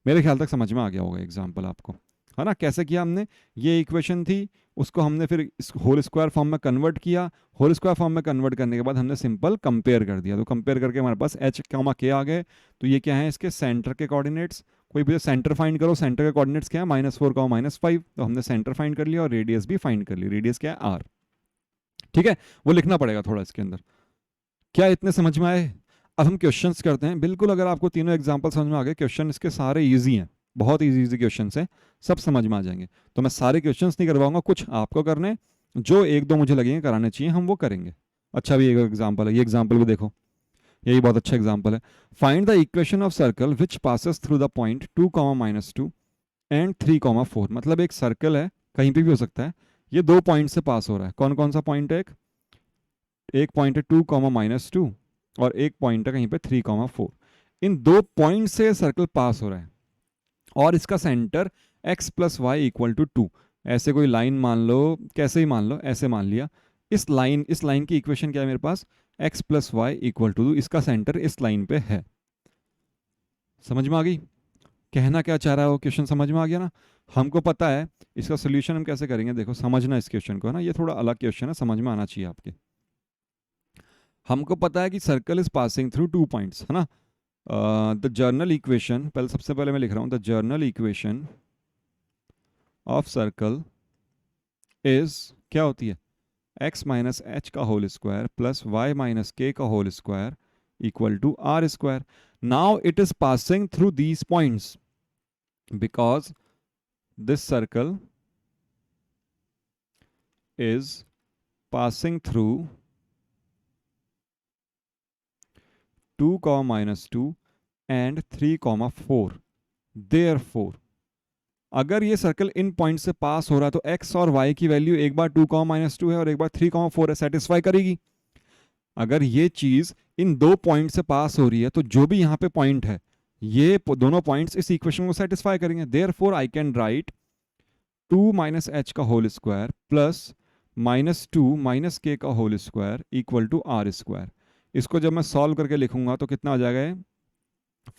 मेरे ख्याल तक समझ में आ गया होगा एग्जाम्पल आपको, है ना। कैसे किया हमने, ये इक्वेशन थी, उसको हमने फिर इस होल स्क्वायर फॉर्म में कन्वर्ट किया, होल स्क्वायर फॉर्म में कन्वर्ट करने के बाद हमने सिंपल कंपेयर कर दिया, तो कंपेयर करके हमारे पास एच कॉमा के आ गए, तो ये क्या है इसके सेंटर के कोऑर्डिनेट्स। कोई भी सेंटर फाइंड करो, सेंटर के कोऑर्डिनेट्स क्या है -4 कॉमा -5, तो हमने सेंटर फाइंड कर लिया और रेडियस भी फाइंड कर ली, रेडियस क्या है आर, ठीक है, वो लिखना पड़ेगा थोड़ा इसके अंदर। क्या इतने समझ में आए? अब हम क्वेश्चंस करते हैं। बिल्कुल अगर आपको तीनों एग्जांपल समझ में आ गए, क्वेश्चन इसके सारे इजी हैं, बहुत इजी इजी क्वेश्चन है, सब समझ में आ जाएंगे। तो मैं सारे क्वेश्चंस नहीं करवाऊंगा, कुछ आपको करने, जो एक दो मुझे लगेंगे कराने चाहिए हम वो करेंगे। अच्छा, भी एक एग्जाम्पल है, ये एग्जाम्पल भी देखो, यही बहुत अच्छा एग्जाम्पल है। Find the equation of circle which passes through the point 2, -2 and 3, 4। मतलब एक सर्कल है, कहीं पे भी हो सकता है, ये दो पॉइंट से पास हो रहा है। कौन कौन सा पॉइंट है, एक पॉइंट है 2, -2, और एक पॉइंट है कहीं पे 3, 4। इन दो पॉइंट से सर्कल पास हो रहा है और इसका centre x plus y equal to 2। ऐसे कोई लाइन मान लो, कैसे ही मान लो, ऐसे मान लिया, इस लाइन की इक्वेशन क्या है मेरे पास, x plus y equal to 2, इसका सेंटर इस लाइन पे है। समझ में आ गई कहना क्या चाह रहा है वो, क्वेश्चन समझ में आ गया ना। हमको पता है इसका सोल्यूशन हम कैसे करेंगे, देखो समझना इस क्वेश्चन को, है ना, ये थोड़ा अलग क्वेश्चन है, समझ में आना चाहिए आपके। हमको पता है कि circle is passing through 2 points, है ना। द जर्नल इक्वेशन, पहले सबसे पहले मैं लिख रहा हूँ, the general equation of circle is, क्या होती है, x माइनस एच का whole square plus y minus k का whole square equal to r square. Now it is passing through these points because this circle is passing through 2, -2 and 3, 4। Therefore, अगर ये circle इन point से पास हो रहा है तो x और y की वैल्यू एक बार 2, -2 है और एक बार 3, 4 है, सेटिस्फाई करेगी। अगर ये चीज इन दो पॉइंट से पास हो रही है तो जो भी यहाँ पे पॉइंट है, ये दोनों पॉइंट्स इस इक्वेशन को सेटिस्फाई करेंगे। Therefore, I can write 2 minus h का whole square plus -2 minus k का whole square equal to r square. इसको जब मैं सॉल्व करके लिखूंगा तो कितना आ जाएगा,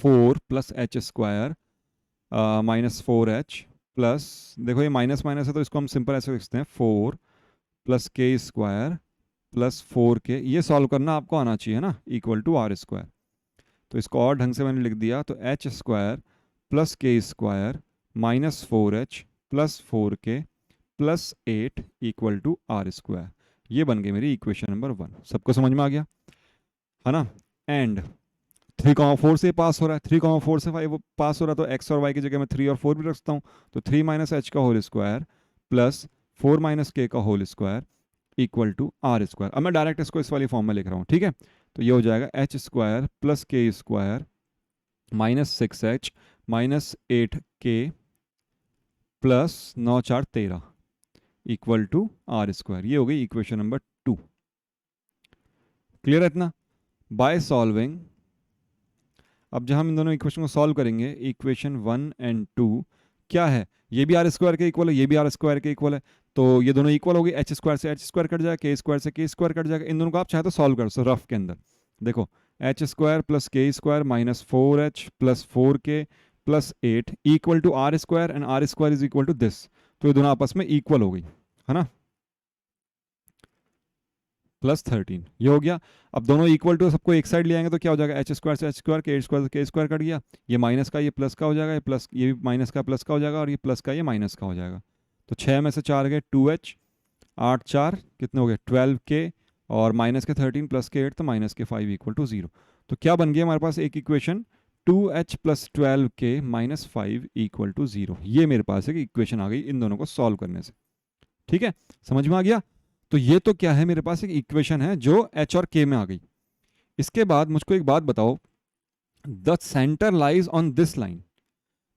4 plus H square -4h plus, देखो ये माइनस माइनस है तो इसको हम सिंपल ऐसे लिखते हैं, 4 plus k square plus 4k, ये सॉल्व करना आपको आना चाहिए ना, इक्वल टू आर स्क्वायर। तो इसको और ढंग से मैंने लिख दिया, तो h square plus k square -4h plus 4k plus 8 equal to r square. ये बन गई मेरी इक्वेशन नंबर 1। सबको समझ में आ गया, है ना। एंड 3, 4 से पास हो रहा है, 3, 4 से 5 पास हो रहा है, तो x और y की जगह मैं 3 और 4 भी रखता हूँ, तो 3 माइनस एच का whole square plus 4 minus k का whole square equal to r square. अब मैं डायरेक्ट इसको इस वाली फॉर्म में लिख रहा हूँ, ठीक है। तो ये हो जाएगा h square plus k square -6h minus 8k plus 9, 4, 13 equal to r square. ये हो गई इक्वेशन नंबर 2। क्लियर है इतना। बाय सॉल्विंग, अब जब हम इन दोनों इक्वेशन को सॉल्व करेंगे, इक्वेशन 1 एंड 2 क्या है, ये भी आर स्क्वायर के इक्वल है, ये भी आर स्क्वायर के इक्वल है, तो ये दोनों इक्वल हो गए, एच स्क्वायर से एच स्क्वायर कट जाएगा, के स्क्वायर से के स्क्वायर कट जाएगा। इन दोनों को आप चाहे तो सॉल्व कर सकते रफ के अंदर। देखो h square plus k square -4h plus 4k plus 8 equal to r square, and r square is equal to this, तो ये दोनों आपस में इक्वल हो गई। है ना, +13 ये हो गया। अब दोनों इक्वल टू, सबको एक साइड ले आएंगे तो क्या हो जाएगा, एच स्क्वायर से एच स्क्वायर, के स्क्वायर से के स्क्वायर कट गया, ये माइनस का ये प्लस का हो जाएगा, ये प्लस ये भी माइनस का प्लस का हो जाएगा, और ये प्लस का ये माइनस का हो जाएगा। तो 6 में से 4 गए 2h, 8 4 कितने हो गए 12k, और माइनस के 13 प्लस के 8 तो माइनस के 5 इक्वल टू 0। तो क्या बन गया हमारे पास एक equation, 2h plus 12k minus 5 equal to 0। ये मेरे पास एक इक्वेशन आ गई इन दोनों को सॉल्व करने से। ठीक है, समझ में आ गया। तो ये तो क्या है, मेरे पास एक इक्वेशन है जो h और k में आ गई। इसके बाद मुझको एक बात बताओ, the centre lies on this line.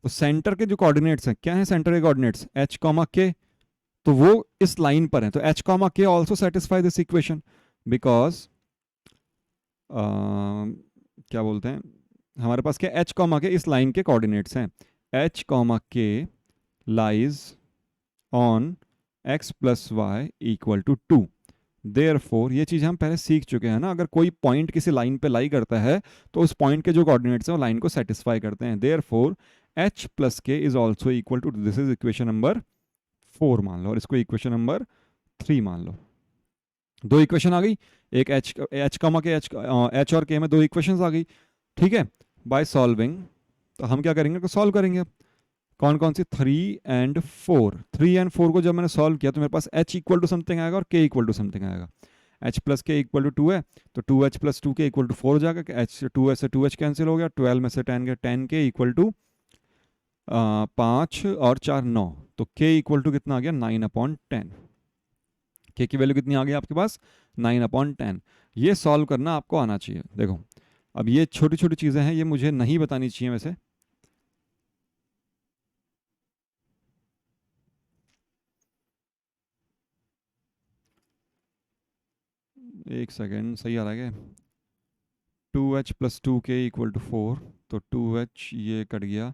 तो सेंटर के जो कोऑर्डिनेट्स हैं, क्या है सेंटर के कोऑर्डिनेट्स, h कॉमा k, तो वो इस लाइन पर है। तो h comma k also satisfy this equation, because क्या बोलते हैं, हमारे पास क्या h कॉमा के इस लाइन के कोऑर्डिनेट्स हैं, h comma k lies on x plus y equal to 2। Therefore ये चीज़ हम पहले सीख चुके हैं ना, अगर कोई पॉइंट किसी लाइन पे लाई करता है तो उस पॉइंट के जो कोऑर्डिनेट्स हैं वो लाइन को सेटिस्फाई करते हैं। Therefore h plus k is also equal to, this is equation number 4 मान लो, और इसको इक्वेशन नंबर 3 मान लो। दो इक्वेशन आ गई, एक एच कॉमा के एच और के में दो इक्वेशंस आ गई। ठीक है, बाय सॉल्विंग, तो हम क्या करेंगे, तो सॉल्व करेंगे अब। कौन कौन सी, 3 और 4, 3 और 4 को जब मैंने सॉल्व किया तो मेरे पास h इक्वल टू समथिंग आएगा और k इक्वल टू समथिंग आएगा। h प्लस के इक्वल टू 2 है, तो 2h plus 2k equal to 4 हो जाएगा। h 2h से 2h कैंसिल हो गया, 12 में से 10 गया, 10k इक्वल टू 5 और 4 9, तो k इक्वल टू कितना आ गया, 9/10। k की वैल्यू कितनी आ गई आपके पास, 9/10। ये सॉल्व करना आपको आना चाहिए। देखो अब ये छोटी छोटी चीज़ें हैं, ये मुझे नहीं बतानी चाहिए वैसे। एक सेकेंड, सही आ रहा है क्या, 2h plus 2k equal to 4, तो 2h ये कट गया,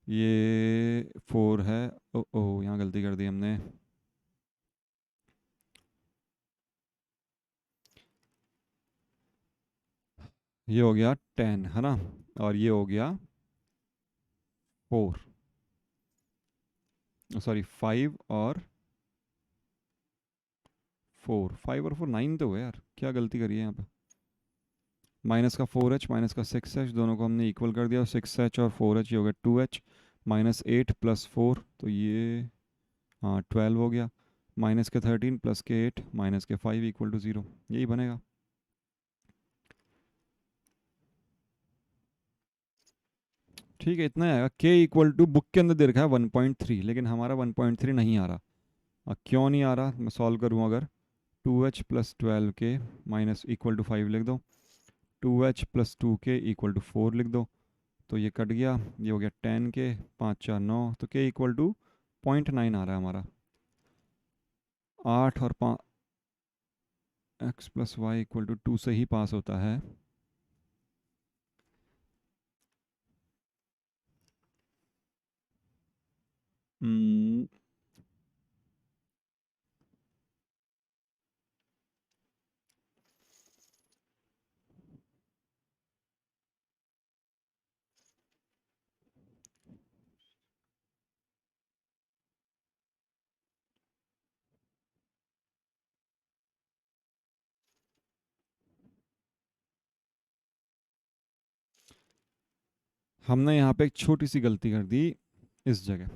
ये 4 है, ओ ओ यहाँ गलती कर दी हमने, ये हो गया 10 है ना, और ये हो गया 4, सॉरी 5 और 4, 5 और 4 9 तो हुए यार, क्या गलती करी है यहाँ पे। माइनस का 4h माइनस का 6h दोनों को हमने इक्वल कर दिया, 6h और 4h ये हो गया 2h, माइनस 8 प्लस 4 तो ये हाँ 12 हो गया, माइनस के 13 प्लस के 8 माइनस के 5 इक्वल टू 0, यही बनेगा। ठीक है, इतना ही आएगा। k इक्वल टू बुक के अंदर दे रखा है 1.3, लेकिन हमारा 1.3 नहीं आ रहा। अब क्यों नहीं आ रहा, मैं सॉल्व करूँ अगर, 2h plus 12k minus equal to 5 लिख दो, 2h plus 2k equal to 4 लिख दो, तो ये कट गया, ये हो गया 10k, 5 4 9, तो k इक्वल टू 0.9 आ रहा है हमारा। 8 और 5 x plus y equal to 2 से ही पास होता है। हम्म, हमने यहाँ पे एक छोटी सी गलती कर दी इस जगह।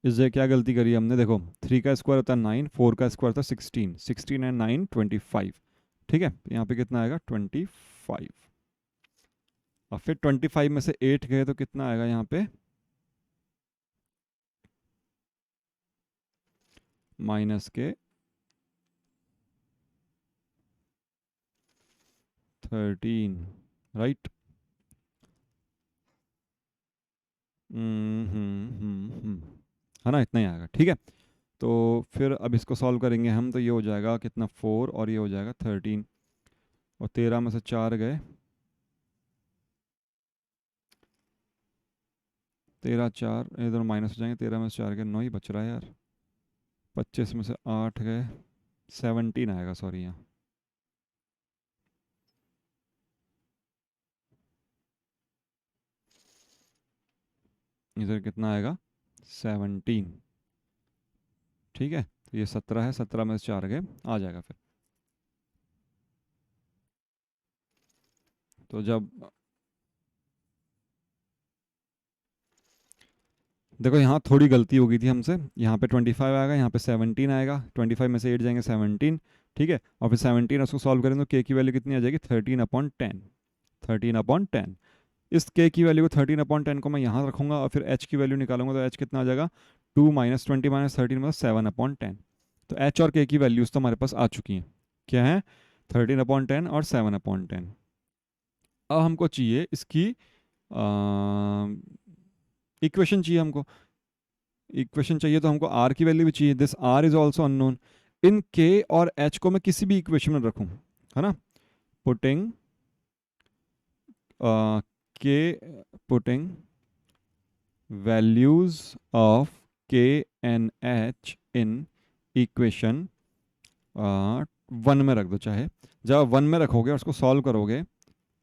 इस जगह क्या गलती करी हमने, देखो 3 का स्क्वायर होता है 9, 4 का स्क्वायर होता है 16, 16 एंड 9 25। ठीक है, यहाँ पे कितना आएगा 25, और फिर 25 में से 8 गए तो कितना आएगा यहाँ पे, माइनस के 13, राइट। है ना, इतना ही आएगा। ठीक है, तो फिर अब इसको सॉल्व करेंगे हम, तो ये हो जाएगा कितना 4, और ये हो जाएगा 13, और 13 में से 4 गए, 13 4 ये दोनों माइनस हो जाएंगे, 13 में से 4 गए 9 ही बच रहा है यार, 25 में से 8 गए 17 आएगा, सॉरी यहाँ, इधर कितना आएगा 17। ठीक है, तो ये 17 है, 17 में से 4 गए, आ जाएगा फिर। तो जब देखो यहाँ थोड़ी गलती हो गई थी हमसे, यहाँ पे 25 आएगा, यहाँ पे 17 आएगा, 25 में से 8 जाएंगे 17, ठीक है, और फिर 17 उसको सॉल्व करें तो के की वैल्यू कितनी आ जाएगी, 13/10, 13/10। इस के की वैल्यू को 13/10 को मैं यहाँ रखूंगा और फिर एच की वैल्यू निकालूंगा, तो एच कितना आ जाएगा, 2 - 20 - 13 मतलब 7/10। तो एच और के की वैल्यूज़ तो हमारे पास आ चुकी हैं, क्या है, 13/10 और 7/10। अब हमको चाहिए इसकी इक्वेशन चाहिए हमको, इक्वेशन चाहिए तो हमको आर की वैल्यू भी चाहिए, this r is also unknown. इन के और एच को मैं किसी भी इक्वेशन में रखूं, है ना, पुटिंग के पुटिंग वैल्यूज ऑफ के एंड एच इन इक्वेशन 1 में रख दो चाहे। जब 1 में रखोगे और उसको सॉल्व करोगे,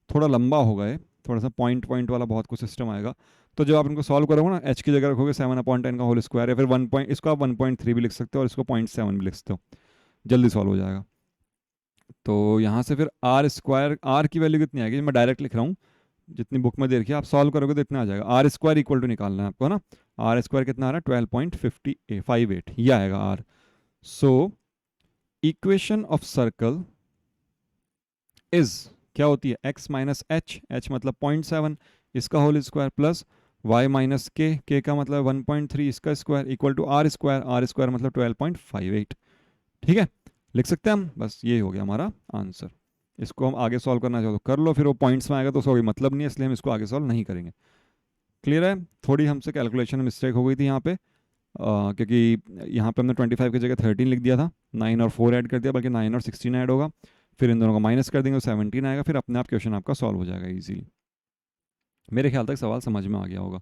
थोड़ा लंबा होगा ये, थोड़ा सा पॉइंट पॉइंट वाला बहुत कुछ सिस्टम आएगा, तो जब आप इनको सॉल्व करोगे ना, एच की जगह रखोगे 7/10 का होल स्क्वायर, या फिर 1 पॉइंट, इसको आप 1.3 भी लिख सकते हो और इसको 0.7 भी लिख सकते हो, जल्दी सॉल्व हो जाएगा। तो यहाँ से फिर आर स्क्वायर, आर की वैल्यू कितनी आएगी, मैं डायरेक्ट लिख रहा हूँ, जितनी बुक में दे रखी है, आप सॉल्व करोगे तो इतना आ जाएगा, आर स्क्वायर इक्वल टू निकालना है आपको, है ना, आर स्क्वायर कितना आ रहा है, 12.58, ये आएगा r. So equation of circle is क्या होती है, x माइनस एच, एच मतलब 0.7, इसका whole square plus y minus k का मतलब 1.3, इसका square equal to r square, r square मतलब 12.58। ठीक है, लिख सकते हैं हम, बस ये हो गया हमारा आंसर। इसको हम आगे सॉल्व करना चाहो तो कर लो, फिर वो पॉइंट्स में आएगा तो उसका कोई मतलब नहीं है, इसलिए हम इसको आगे सॉल्व नहीं करेंगे। क्लियर है, थोड़ी हमसे कैलकुलेशन में मिस्टेक हो गई थी यहाँ पे, क्योंकि यहाँ पे हमने 25 की जगह 13 लिख दिया था, 9 और 4 ऐड कर दिया, बल्कि 9 और 16 ऐड होगा, फिर इन दोनों को माइनस कर देंगे तो 17 आएगा, फिर अपने आप क्वेश्चन आपका सॉल्व हो जाएगा इजीली। मेरे ख्याल तक सवाल समझ में आ गया होगा।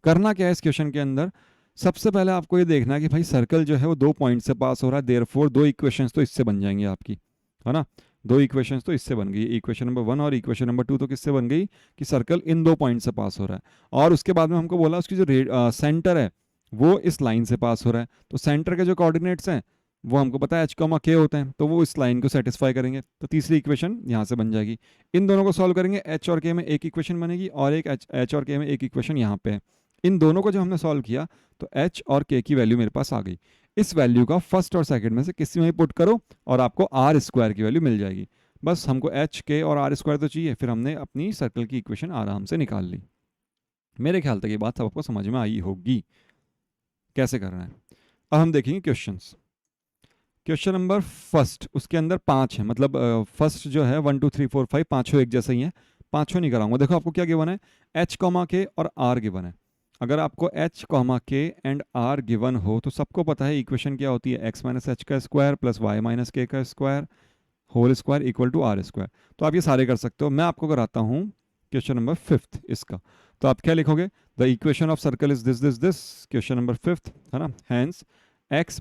करना क्या है इस क्वेश्चन के अंदर, सबसे पहले आपको ये देखना है कि भाई सर्कल जो है वो 2 पॉइंट से पास हो रहा है, देयरफॉर 2 इक्वेशंस तो इससे बन जाएंगी आपकी, है ना, 2 इक्वेशंस तो इससे बन गई, इक्वेशन नंबर 1 और इक्वेशन नंबर 2 तो किससे बन गई, कि सर्कल इन 2 पॉइंट से पास हो रहा है। और उसके बाद में हमको बोला उसकी जो सेंटर है वो इस लाइन से पास हो रहा है, तो सेंटर के जो कोऑर्डिनेट्स हैं वो हमको पता है h, k होते हैं, तो वो इस लाइन को सेटिस्फाई करेंगे, तो तीसरी इक्वेशन यहाँ से बन जाएगी। इन दोनों को सॉल्व करेंगे, h और k में एक इक्वेशन बनेगी और एक h और k में एक इक्वेशन यहाँ पे है। इन दोनों को जब हमने सॉल्व किया तो h और k की वैल्यू मेरे पास आ गई। इस वैल्यू का फर्स्ट और सेकंड में से किसी में भी पुट करो और आपको आर स्क्वायर की वैल्यू मिल जाएगी। बस हमको h, k और आर स्क्वायर तो चाहिए, फिर हमने अपनी सर्कल की इक्वेशन आराम से निकाल ली। मेरे ख्याल तक ये बात सबको समझ में आई होगी कैसे करना है। अब हम देखेंगे क्वेश्चंस। क्वेश्चन नंबर फर्स्ट, उसके अंदर 5 है, मतलब फर्स्ट जो है 1 2 3 4 5 पाँचों एक जैसे ही हैं, पाँचों नहीं कराऊंगा। देखो आपको क्या गिवन है, h, k और r गिवन है। अगर आपको h, k and r given हो तो सबको पता है इक्वेशन क्या होती है, x माइनस एच का square plus y minus k का square whole square equal to r square. तो आप ये सारे कर सकते हो। मैं आपको कराता हूँ क्वेश्चन नंबर 5 इसका। तो आप क्या लिखोगे, the equation of circle is this, question number 5, है ना, हैंस x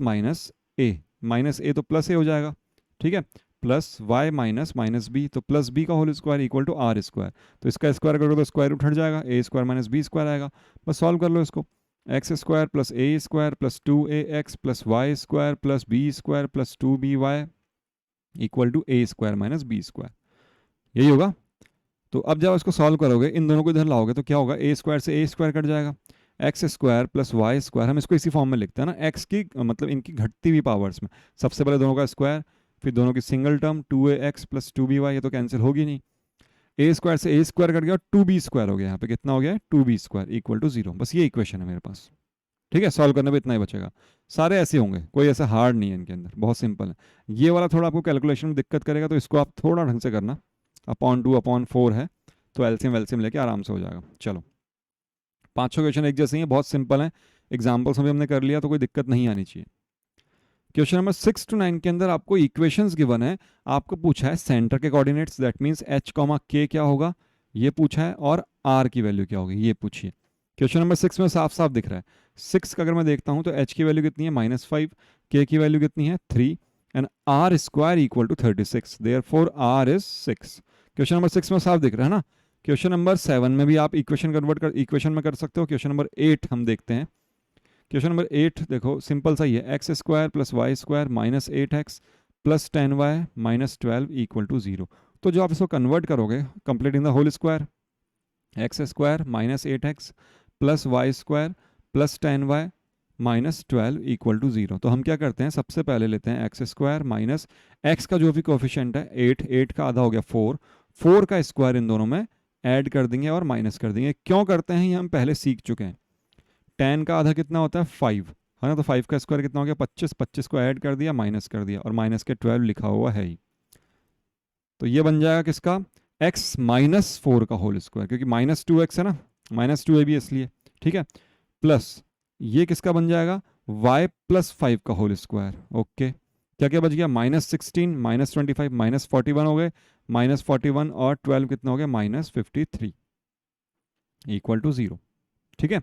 माइनस ए तो प्लस ए हो जाएगा, ठीक है, plus y minus minus b, तो प्लस बी का whole square equal to r square. तो इसका स्क्वायर करोगे तो स्क्वायर रूट हट जाएगा, a square minus b square आएगा। बस सॉल्व कर लो इसको, x square plus a square plus 2ax plus y square plus b square plus 2by equal to a square minus b square, यही होगा। तो अब जब इसको सॉल्व करोगे, इन दोनों को इधर लाओगे तो क्या होगा, ए स्क्वायर से ए स्क्वायर कट जाएगा, x square plus y square, हम इसको इसी फॉर्म में लिखते हैं ना, एक्स की मतलब इनकी घटती हुई पावर्स में, सबसे पहले दोनों का स्क्वायर, फिर दोनों की single term 2ax plus 2by, ये तो कैंसिल होगी नहीं, ए स्क्वायर से ए स्क्वायर कट गया, 2b स्क्वायर हो गया, यहाँ पे कितना हो गया, 2b स्क्वायर इक्वल टू 0। बस ये इक्वेशन है मेरे पास, ठीक है, सॉल्व करने में इतना ही बचेगा। सारे ऐसे होंगे, कोई ऐसा हार्ड नहीं है इनके अंदर, बहुत सिंपल है। ये वाला थोड़ा आपको कैलकुलेशन में दिक्कत करेगा, तो इसको आप थोड़ा ढंग से करना, (2/4) है, तो एलसीएम वेलसीएम लेके आराम से हो जाएगा। चलो, पांचों क्वेश्चन एक जैसे ही हैं, बहुत सिंपल हैं, एग्जाम्पल्स में भी हमने कर लिया तो कोई दिक्कत नहीं आनी चाहिए। क्वेश्चन नंबर 6 to 9 के अंदर आपको इक्वेशंस गिवन है, आपको पूछा है सेंटर के coordinates, that means h, k क्या होगा ये पूछा है, और r की वैल्यू क्या होगी ये पूछिए। क्वेश्चन नंबर 6 में साफ साफ दिख रहा है। 6 का अगर मैं देखता हूं तो h की वैल्यू कितनी है, -5, k की वैल्यू कितनी है, 3, and r square equal to 36, therefore r is 6। Question number 6 में साफ दिख रहा है ना। क्वेश्चन नंबर 7 में भी आप इक्वेशन कन्वर्ट कर इक्वेशन में कर सकते हो। क्वेश्चन नंबर 8 हम देखते हैं। क्वेश्चन नंबर 8 देखो, सिंपल सा ही है, x square plus y square minus 8x plus 10y minus 12 equal to 0। तो जो आप इसको कन्वर्ट करोगे, completing the whole square, x square minus 8x plus y square plus 10y minus 12 equal to 0। तो हम क्या करते हैं, सबसे पहले लेते हैं एक्स स्क्वायर माइनस एक्स का जो भी कोफिशिएंट है 8, 8 का आधा हो गया 4, 4 का स्क्वायर इन दोनों में ऐड कर देंगे और माइनस कर देंगे। क्यों करते हैं ये हम पहले सीख चुके हैं। 10 का आधा कितना होता है 5, है ना, तो 5 का स्क्वायर कितना हो गया 25, 25 को ऐड कर दिया माइनस कर दिया और माइनस के 12 लिखा हुआ है ही। तो ये बन जाएगा किसका, x माइनस 4 का होल स्क्वायर, क्योंकि माइनस 2x है ना, माइनस 2 भी इसलिए, ठीक है, प्लस ये किसका बन जाएगा y प्लस 5 का होल स्क्वायर। ओके, क्या क्या बच गया, माइनस 16 माइनस 25 माइनस 41 हो गए, माइनस 41 और 12 कितना हो गया माइनस 53 इक्वल टू 0। ठीक है,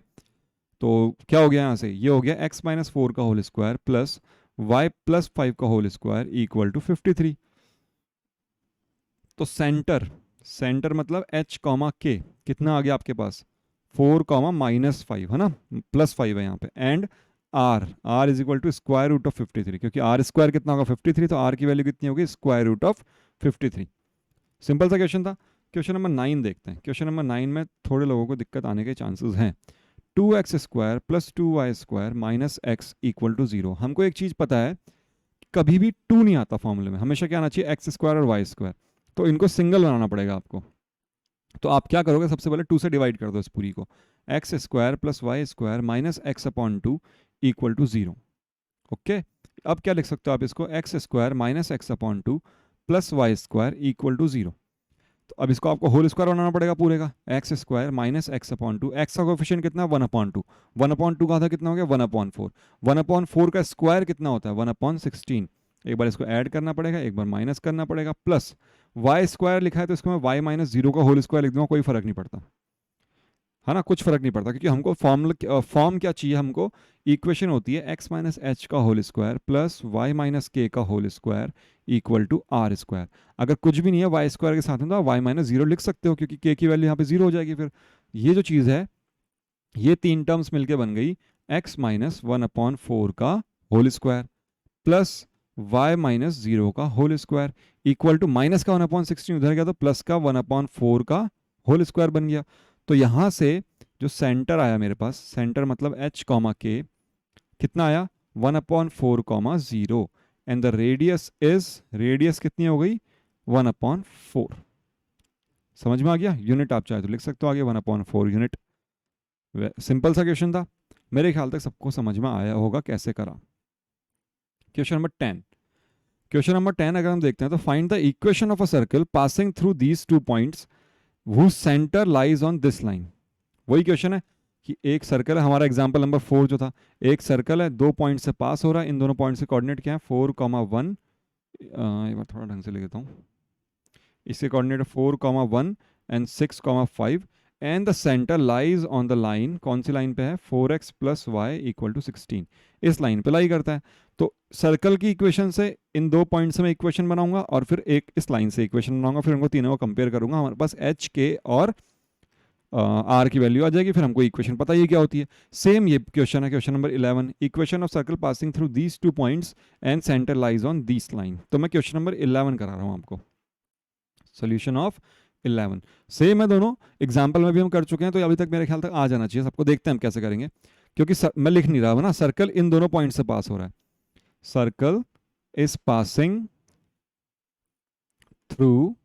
तो क्या हो गया यहाँ से, ये हो गया x माइनस 4 का whole square plus y plus 5 का होल स्क्वायर इक्वल टू 53। तो सेंटर, सेंटर मतलब h कॉमा k कितना आ गया आपके पास 4 कॉमा माइनस 5, है ना, प्लस 5 है यहाँ पे, and r is equal to square root of 53, क्योंकि r स्क्वायर कितना होगा 53, तो r की वैल्यू कितनी होगी स्क्वायर रूट ऑफ 53। सिंपल सा क्वेश्चन था। क्वेश्चन नंबर 9 देखते हैं। क्वेश्चन नंबर 9 में थोड़े लोगों को दिक्कत आने के चांसेस हैं। 2x square plus 2y square minus x equal to 0। हमको एक चीज़ पता है, कभी भी 2 नहीं आता फॉर्मूले में, हमेशा क्या आना चाहिए एक्स स्क्वायर और वाई स्क्वायर। तो इनको सिंगल बनाना पड़ेगा आपको। तो आप क्या करोगे, सबसे पहले 2 से डिवाइड कर दो इस पूरी को, x square plus y square minus x upon 2 equal to 0। Okay, अब क्या लिख सकते हो आप इसको, x square minus x upon 2 plus y square equal to 0। तो अब इसको आपको होल स्क्वायर बनाना पड़ेगा पूरे का, x square minus x upon 2, x का कोफिशिएंट कितना 1 अपॉन 2, 1 अपॉन 2 का आधा कितना हो गया 1 अपॉन 4, 1 अपॉन 4 का स्क्वायर कितना होता है 1 अपॉन 16। एक बार इसको ऐड करना पड़ेगा, एक बार माइनस करना पड़ेगा, प्लस वाई स्क्वायर लिखा है तो इसको मैं वाई माइनस 0 का होल स्क्वायर लिख दूंगा, कोई फर्क नहीं पड़ता, है ना, कुछ फर्क नहीं पड़ता, क्योंकि हमको फॉर्म क्या चाहिए, हमको इक्वेशन होती है एक्स माइनस एच का whole square plus y minus k का whole square equal to r square. अगर कुछ भी नहीं है वाई स्क्वायर के साथ में तो आप वाई माइनस 0 लिख सकते हो, क्योंकि के की वैल्यू यहाँ पे 0 हो जाएगी। फिर ये जो चीज़ है, ये तीन टर्म्स मिलके बन गई एक्स माइनस 1 अपॉन 4 का whole square plus y minus 0 का whole square equal to minus का 1 अपॉन 16 उधर गया तो प्लस का 1 अपॉन 4 का होल स्क्वायर बन गया। तो यहाँ से जो सेंटर आया मेरे पास, सेंटर मतलब h कॉमा के कितना आया 1 upon 4 comma 0, and the radius is, radius कितनी हो गई 1 अपॉन 4। समझ में आ गया, यूनिट आप चाहे तो लिख सकते हो आगे 1 अपॉन 4 यूनिट। सिंपल सा क्वेश्चन था, मेरे ख्याल तक सबको समझ में आया होगा कैसे करा। क्वेश्चन नंबर 10, क्वेश्चन नंबर 10 अगर हम देखते हैं तो find the equation of a circle passing through these 2 points whose center lies on this line। वही क्वेश्चन है कि एक सर्कल है, हमारा एग्जांपल नंबर 4 जो था, एक सर्कल है 2 पॉइंट से पास हो रहा है, इन दोनों पॉइंट से कोऑर्डिनेट क्या है 4, 1, एक बार थोड़ा ढंग से लिख देता हूँ, इसके coordinate 4, 1 and 6, 5, and the centre lies on the line, कौन सी लाइन पे है 4x plus y equal to 16, इस लाइन पे लाई करता है। तो सर्कल की इक्वेशन से इन 2 पॉइंट से मैं इक्वेशन बनाऊंगा और फिर एक इस लाइन से इक्वेशन बनाऊंगा, फिर उनको तीनों को कंपेयर करूंगा, हमारे पास एच के और आर की वैल्यू आ जाएगी, फिर हमको इक्वेशन पता ही क्या होती है। सेम ये क्वेश्चन है, question number 11, equation of circle passing through these 2 points and centre lies on this line. तो मैं क्वेश्चन नंबर 11 करा रहा हूँ आपको, सोल्यूशन ऑफ 11। सेम है दोनों, एग्जाम्पल में भी हम कर चुके हैं, तो अभी तक मेरे ख्याल तक आ जाना चाहिए सबको। देखते हैं हम कैसे करेंगे, क्योंकि मैं लिख नहीं रहा हूँ ना, सर्कल इन दोनों पॉइंट से पास हो रहा है, सर्कल इज पासिंग थ्रू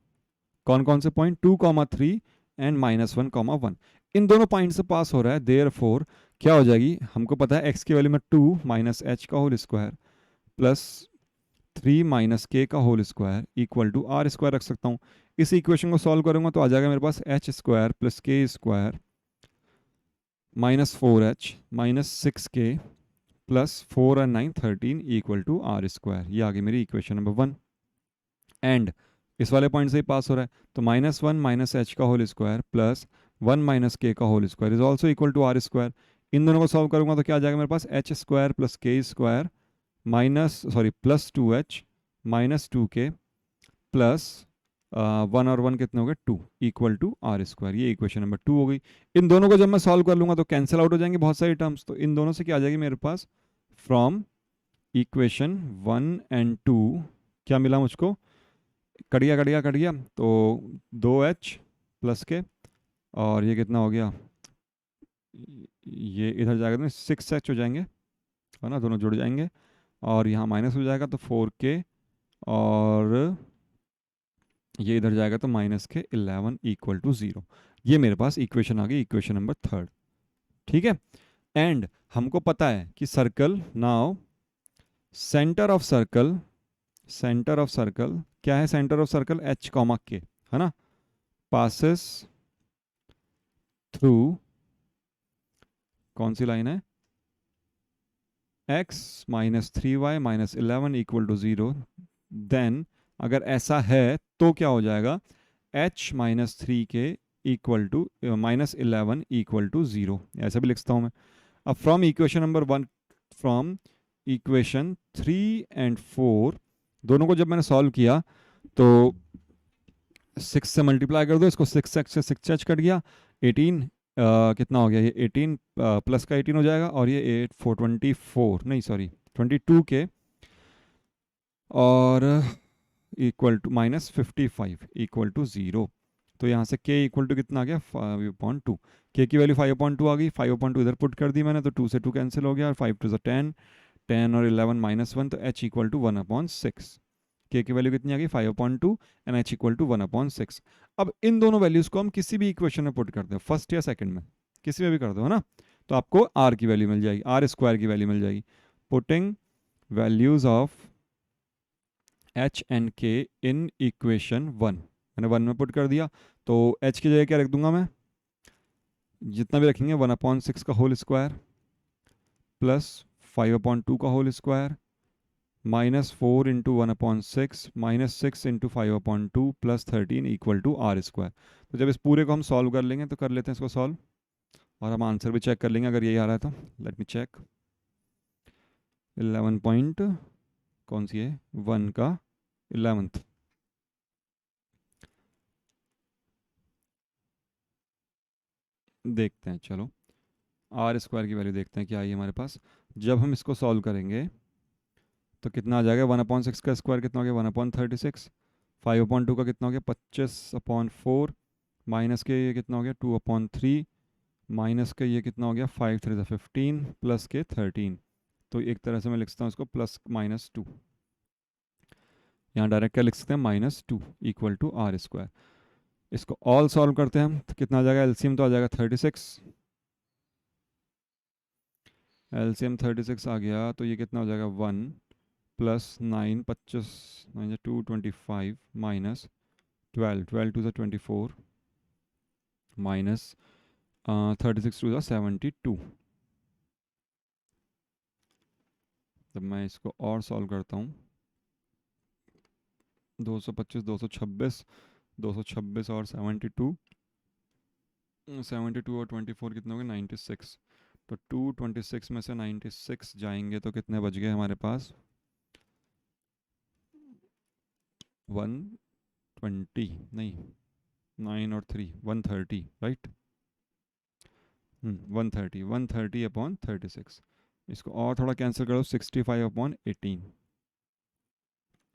कौन कौन से पॉइंट 2, 3 एंड -1, 1, इन दोनों पॉइंट से पास हो रहा है। देयरफॉर क्या हो जाएगी, हमको पता है x की वैल्यू में 2 माइनस एच का whole square plus 3 minus k का whole square equal to r square रख सकता हूँ। इस इक्वेशन को सॉल्व करूंगा तो आ जाएगा मेरे पास h square plus k square minus 4h minus 6k plus 4 और 9 13 इक्वल टू आर स्क्वायर। ये आ गई मेरी इक्वेशन नंबर 1, एंड इस वाले पॉइंट से ही पास हो रहा है तो -1 माइनस एच का whole square plus 1 minus k का whole square is also equal to r square. इन दोनों को सॉल्व करूंगा तो क्या आ जाएगा मेरे पास h square plus k square plus 2h minus 2k plus one और वन कितने हो गए, two, equal to r square. ये इक्वेशन नंबर 2 हो गई। इन दोनों को जब मैं सॉल्व कर लूँगा तो कैंसिल आउट हो जाएंगे बहुत सारी टर्म्स, तो इन दोनों से क्या आ जाएगी मेरे पास, फ्रॉम इक्वेशन 1 and 2 क्या मिला मुझको, कट गया कट गया कट गया, तो 2h प्लस के, और ये कितना हो गया, ये इधर जाएगा तो 6h हो जाएंगे, है ना, दोनों जुड़ जाएंगे, और यहाँ माइनस हो जाएगा तो 4k, और ये इधर जाएगा तो माइनस के 11 इक्वल टू 0। ये मेरे पास इक्वेशन आ गई, इक्वेशन नंबर 3। ठीक है। एंड हमको पता है कि circle, now centre of circle, centre of circle क्या है, centre of circle h comma k, है ना, पासेस थ्रू, कौन सी लाइन है, x minus 3y minus 11 equal to 0, then अगर ऐसा है तो क्या हो जाएगा, h minus 3k equal to minus 11 equal to 0, ऐसा भी लिखता हूँ मैं। अब from equation number 1, from equation 3 and 4 दोनों को जब मैंने सॉल्व किया तो 6 से मल्टीप्लाई कर दो इसको, 6x से 6h कट गया, 18 कितना हो गया, ये 18 प्लस का 18 हो जाएगा, और ये 24 नहीं सॉरी 22k, और equal to minus 55 equal to 0। तो यहाँ से k इक्वल टू कितना आ गया, 5/2। k की वैल्यू 5/2 आ गई, 5/2 इधर पुट कर दी मैंने, तो 2 से 2 कैंसिल हो गया, और 5 2 10, 10 और 11 -1, तो h इक्वल टू 1/6। k की वैल्यू कितनी आ गई, 5/2, एंड h इक्वल टू 1/6। अब इन दोनों वैल्यूज़ को हम किसी भी इक्वेशन में पुट कर दो, फर्स्ट या सेकंड में, किसी में भी कर दो, है ना, तो आपको r की वैल्यू मिल जाएगी, आर स्क्वायर की वैल्यू मिल जाएगी। Putting values of h and k in equation 1, मैंने 1 में पुट कर दिया, तो h की जगह क्या रख दूंगा मैं, जितना भी रखेंगे 1/6 का होल स्क्वायर प्लस 5/2 का whole square -4 into 1/6 -6 into 5/2 plus 13 equal to r square. तो जब इस पूरे को हम सॉल्व कर लेंगे तो कर लेते हैं इसको सॉल्व, और हम आंसर भी चेक कर लेंगे अगर यही आ रहा है तो। लेट मी चेक, 11 पॉइंट कौन सी है, 1 का 11th, देखते हैं चलो, आर स्क्वायर की वैल्यू देखते हैं क्या आई है हमारे पास। जब हम इसको सॉल्व करेंगे तो कितना आ जाएगा, 1/6 का स्क्वायर कितना हो गया, 1/36, 5/2 का कितना हो गया, 25/4, माइनस के ये कितना हो गया, 2/3, माइनस के ये कितना हो गया, 5 3 15, प्लस के 13। तो एक तरह से मैं लिख सकता हूँ इसको +-2, यहाँ डायरेक्ट क्या लिख सकते हैं, -2 इक्वल टू आर स्क्वायर। इसको ऑल सॉल्व करते हैं हम, तो कितना आ जाएगा, एलसीएम तो आ जाएगा 36, एलसीएम 36 आ गया, तो ये कितना हो जाएगा, 1 प्लस 9 25 9 2 25 माइनस 12 12 2 24 माइनस 36 2 72। जब मैं इसको और सॉल्व करता हूँ, 225 226 226 और 72, 72 और 24 कितना हो गया, 96। तो 226 में से 96 जाएंगे तो कितने बच गए हमारे पास, 120 नहीं, 9 और 3 130, राइट, 130 130/36। इसको और थोड़ा कैंसिल करो, 65/18,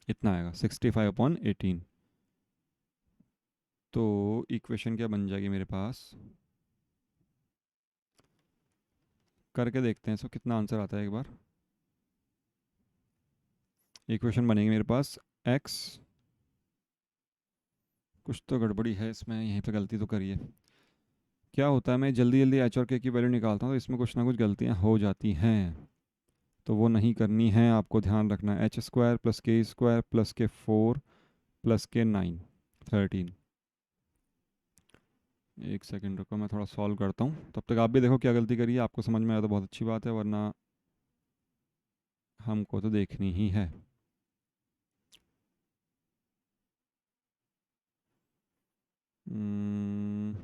इतना आएगा 65/18। तो इक्वेशन क्या बन जाएगी मेरे पास, करके देखते हैं इसको कितना आंसर आता है एक बार। इक्वेशन बनेगी मेरे पास x, कुछ तो गड़बड़ी है इसमें, यहीं पे गलती तो करिए। क्या होता है, मैं जल्दी जल्दी एच और के की वैल्यू निकालता हूँ तो इसमें कुछ ना कुछ गलतियाँ हो जाती हैं, तो वो नहीं करनी है, आपको ध्यान रखना है। H square plus k square plus के 4 प्लस के 9 13। एक सेकंड रुको, मैं थोड़ा सॉल्व करता हूँ, तब तक आप भी देखो क्या गलती करिए, आपको समझ में आया तो बहुत अच्छी बात है, वरना हमको तो देखनी ही है। Hmm,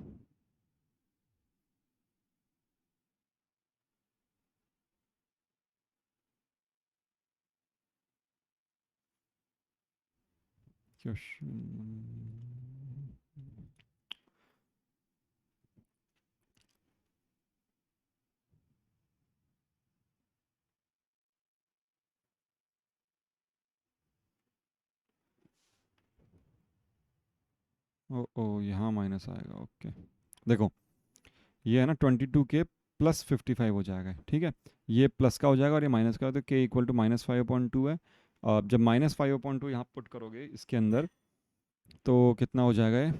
ओ ओ यहाँ माइनस आएगा, ओके। देखो ये है ना 22k प्लस 55 हो जाएगा, ठीक है। ये प्लस का हो जाएगा और ये माइनस का, तो k इक्वल टू -5/2 है। और जब -5/2 यहाँ पुट करोगे इसके अंदर, तो कितना हो जाएगा ये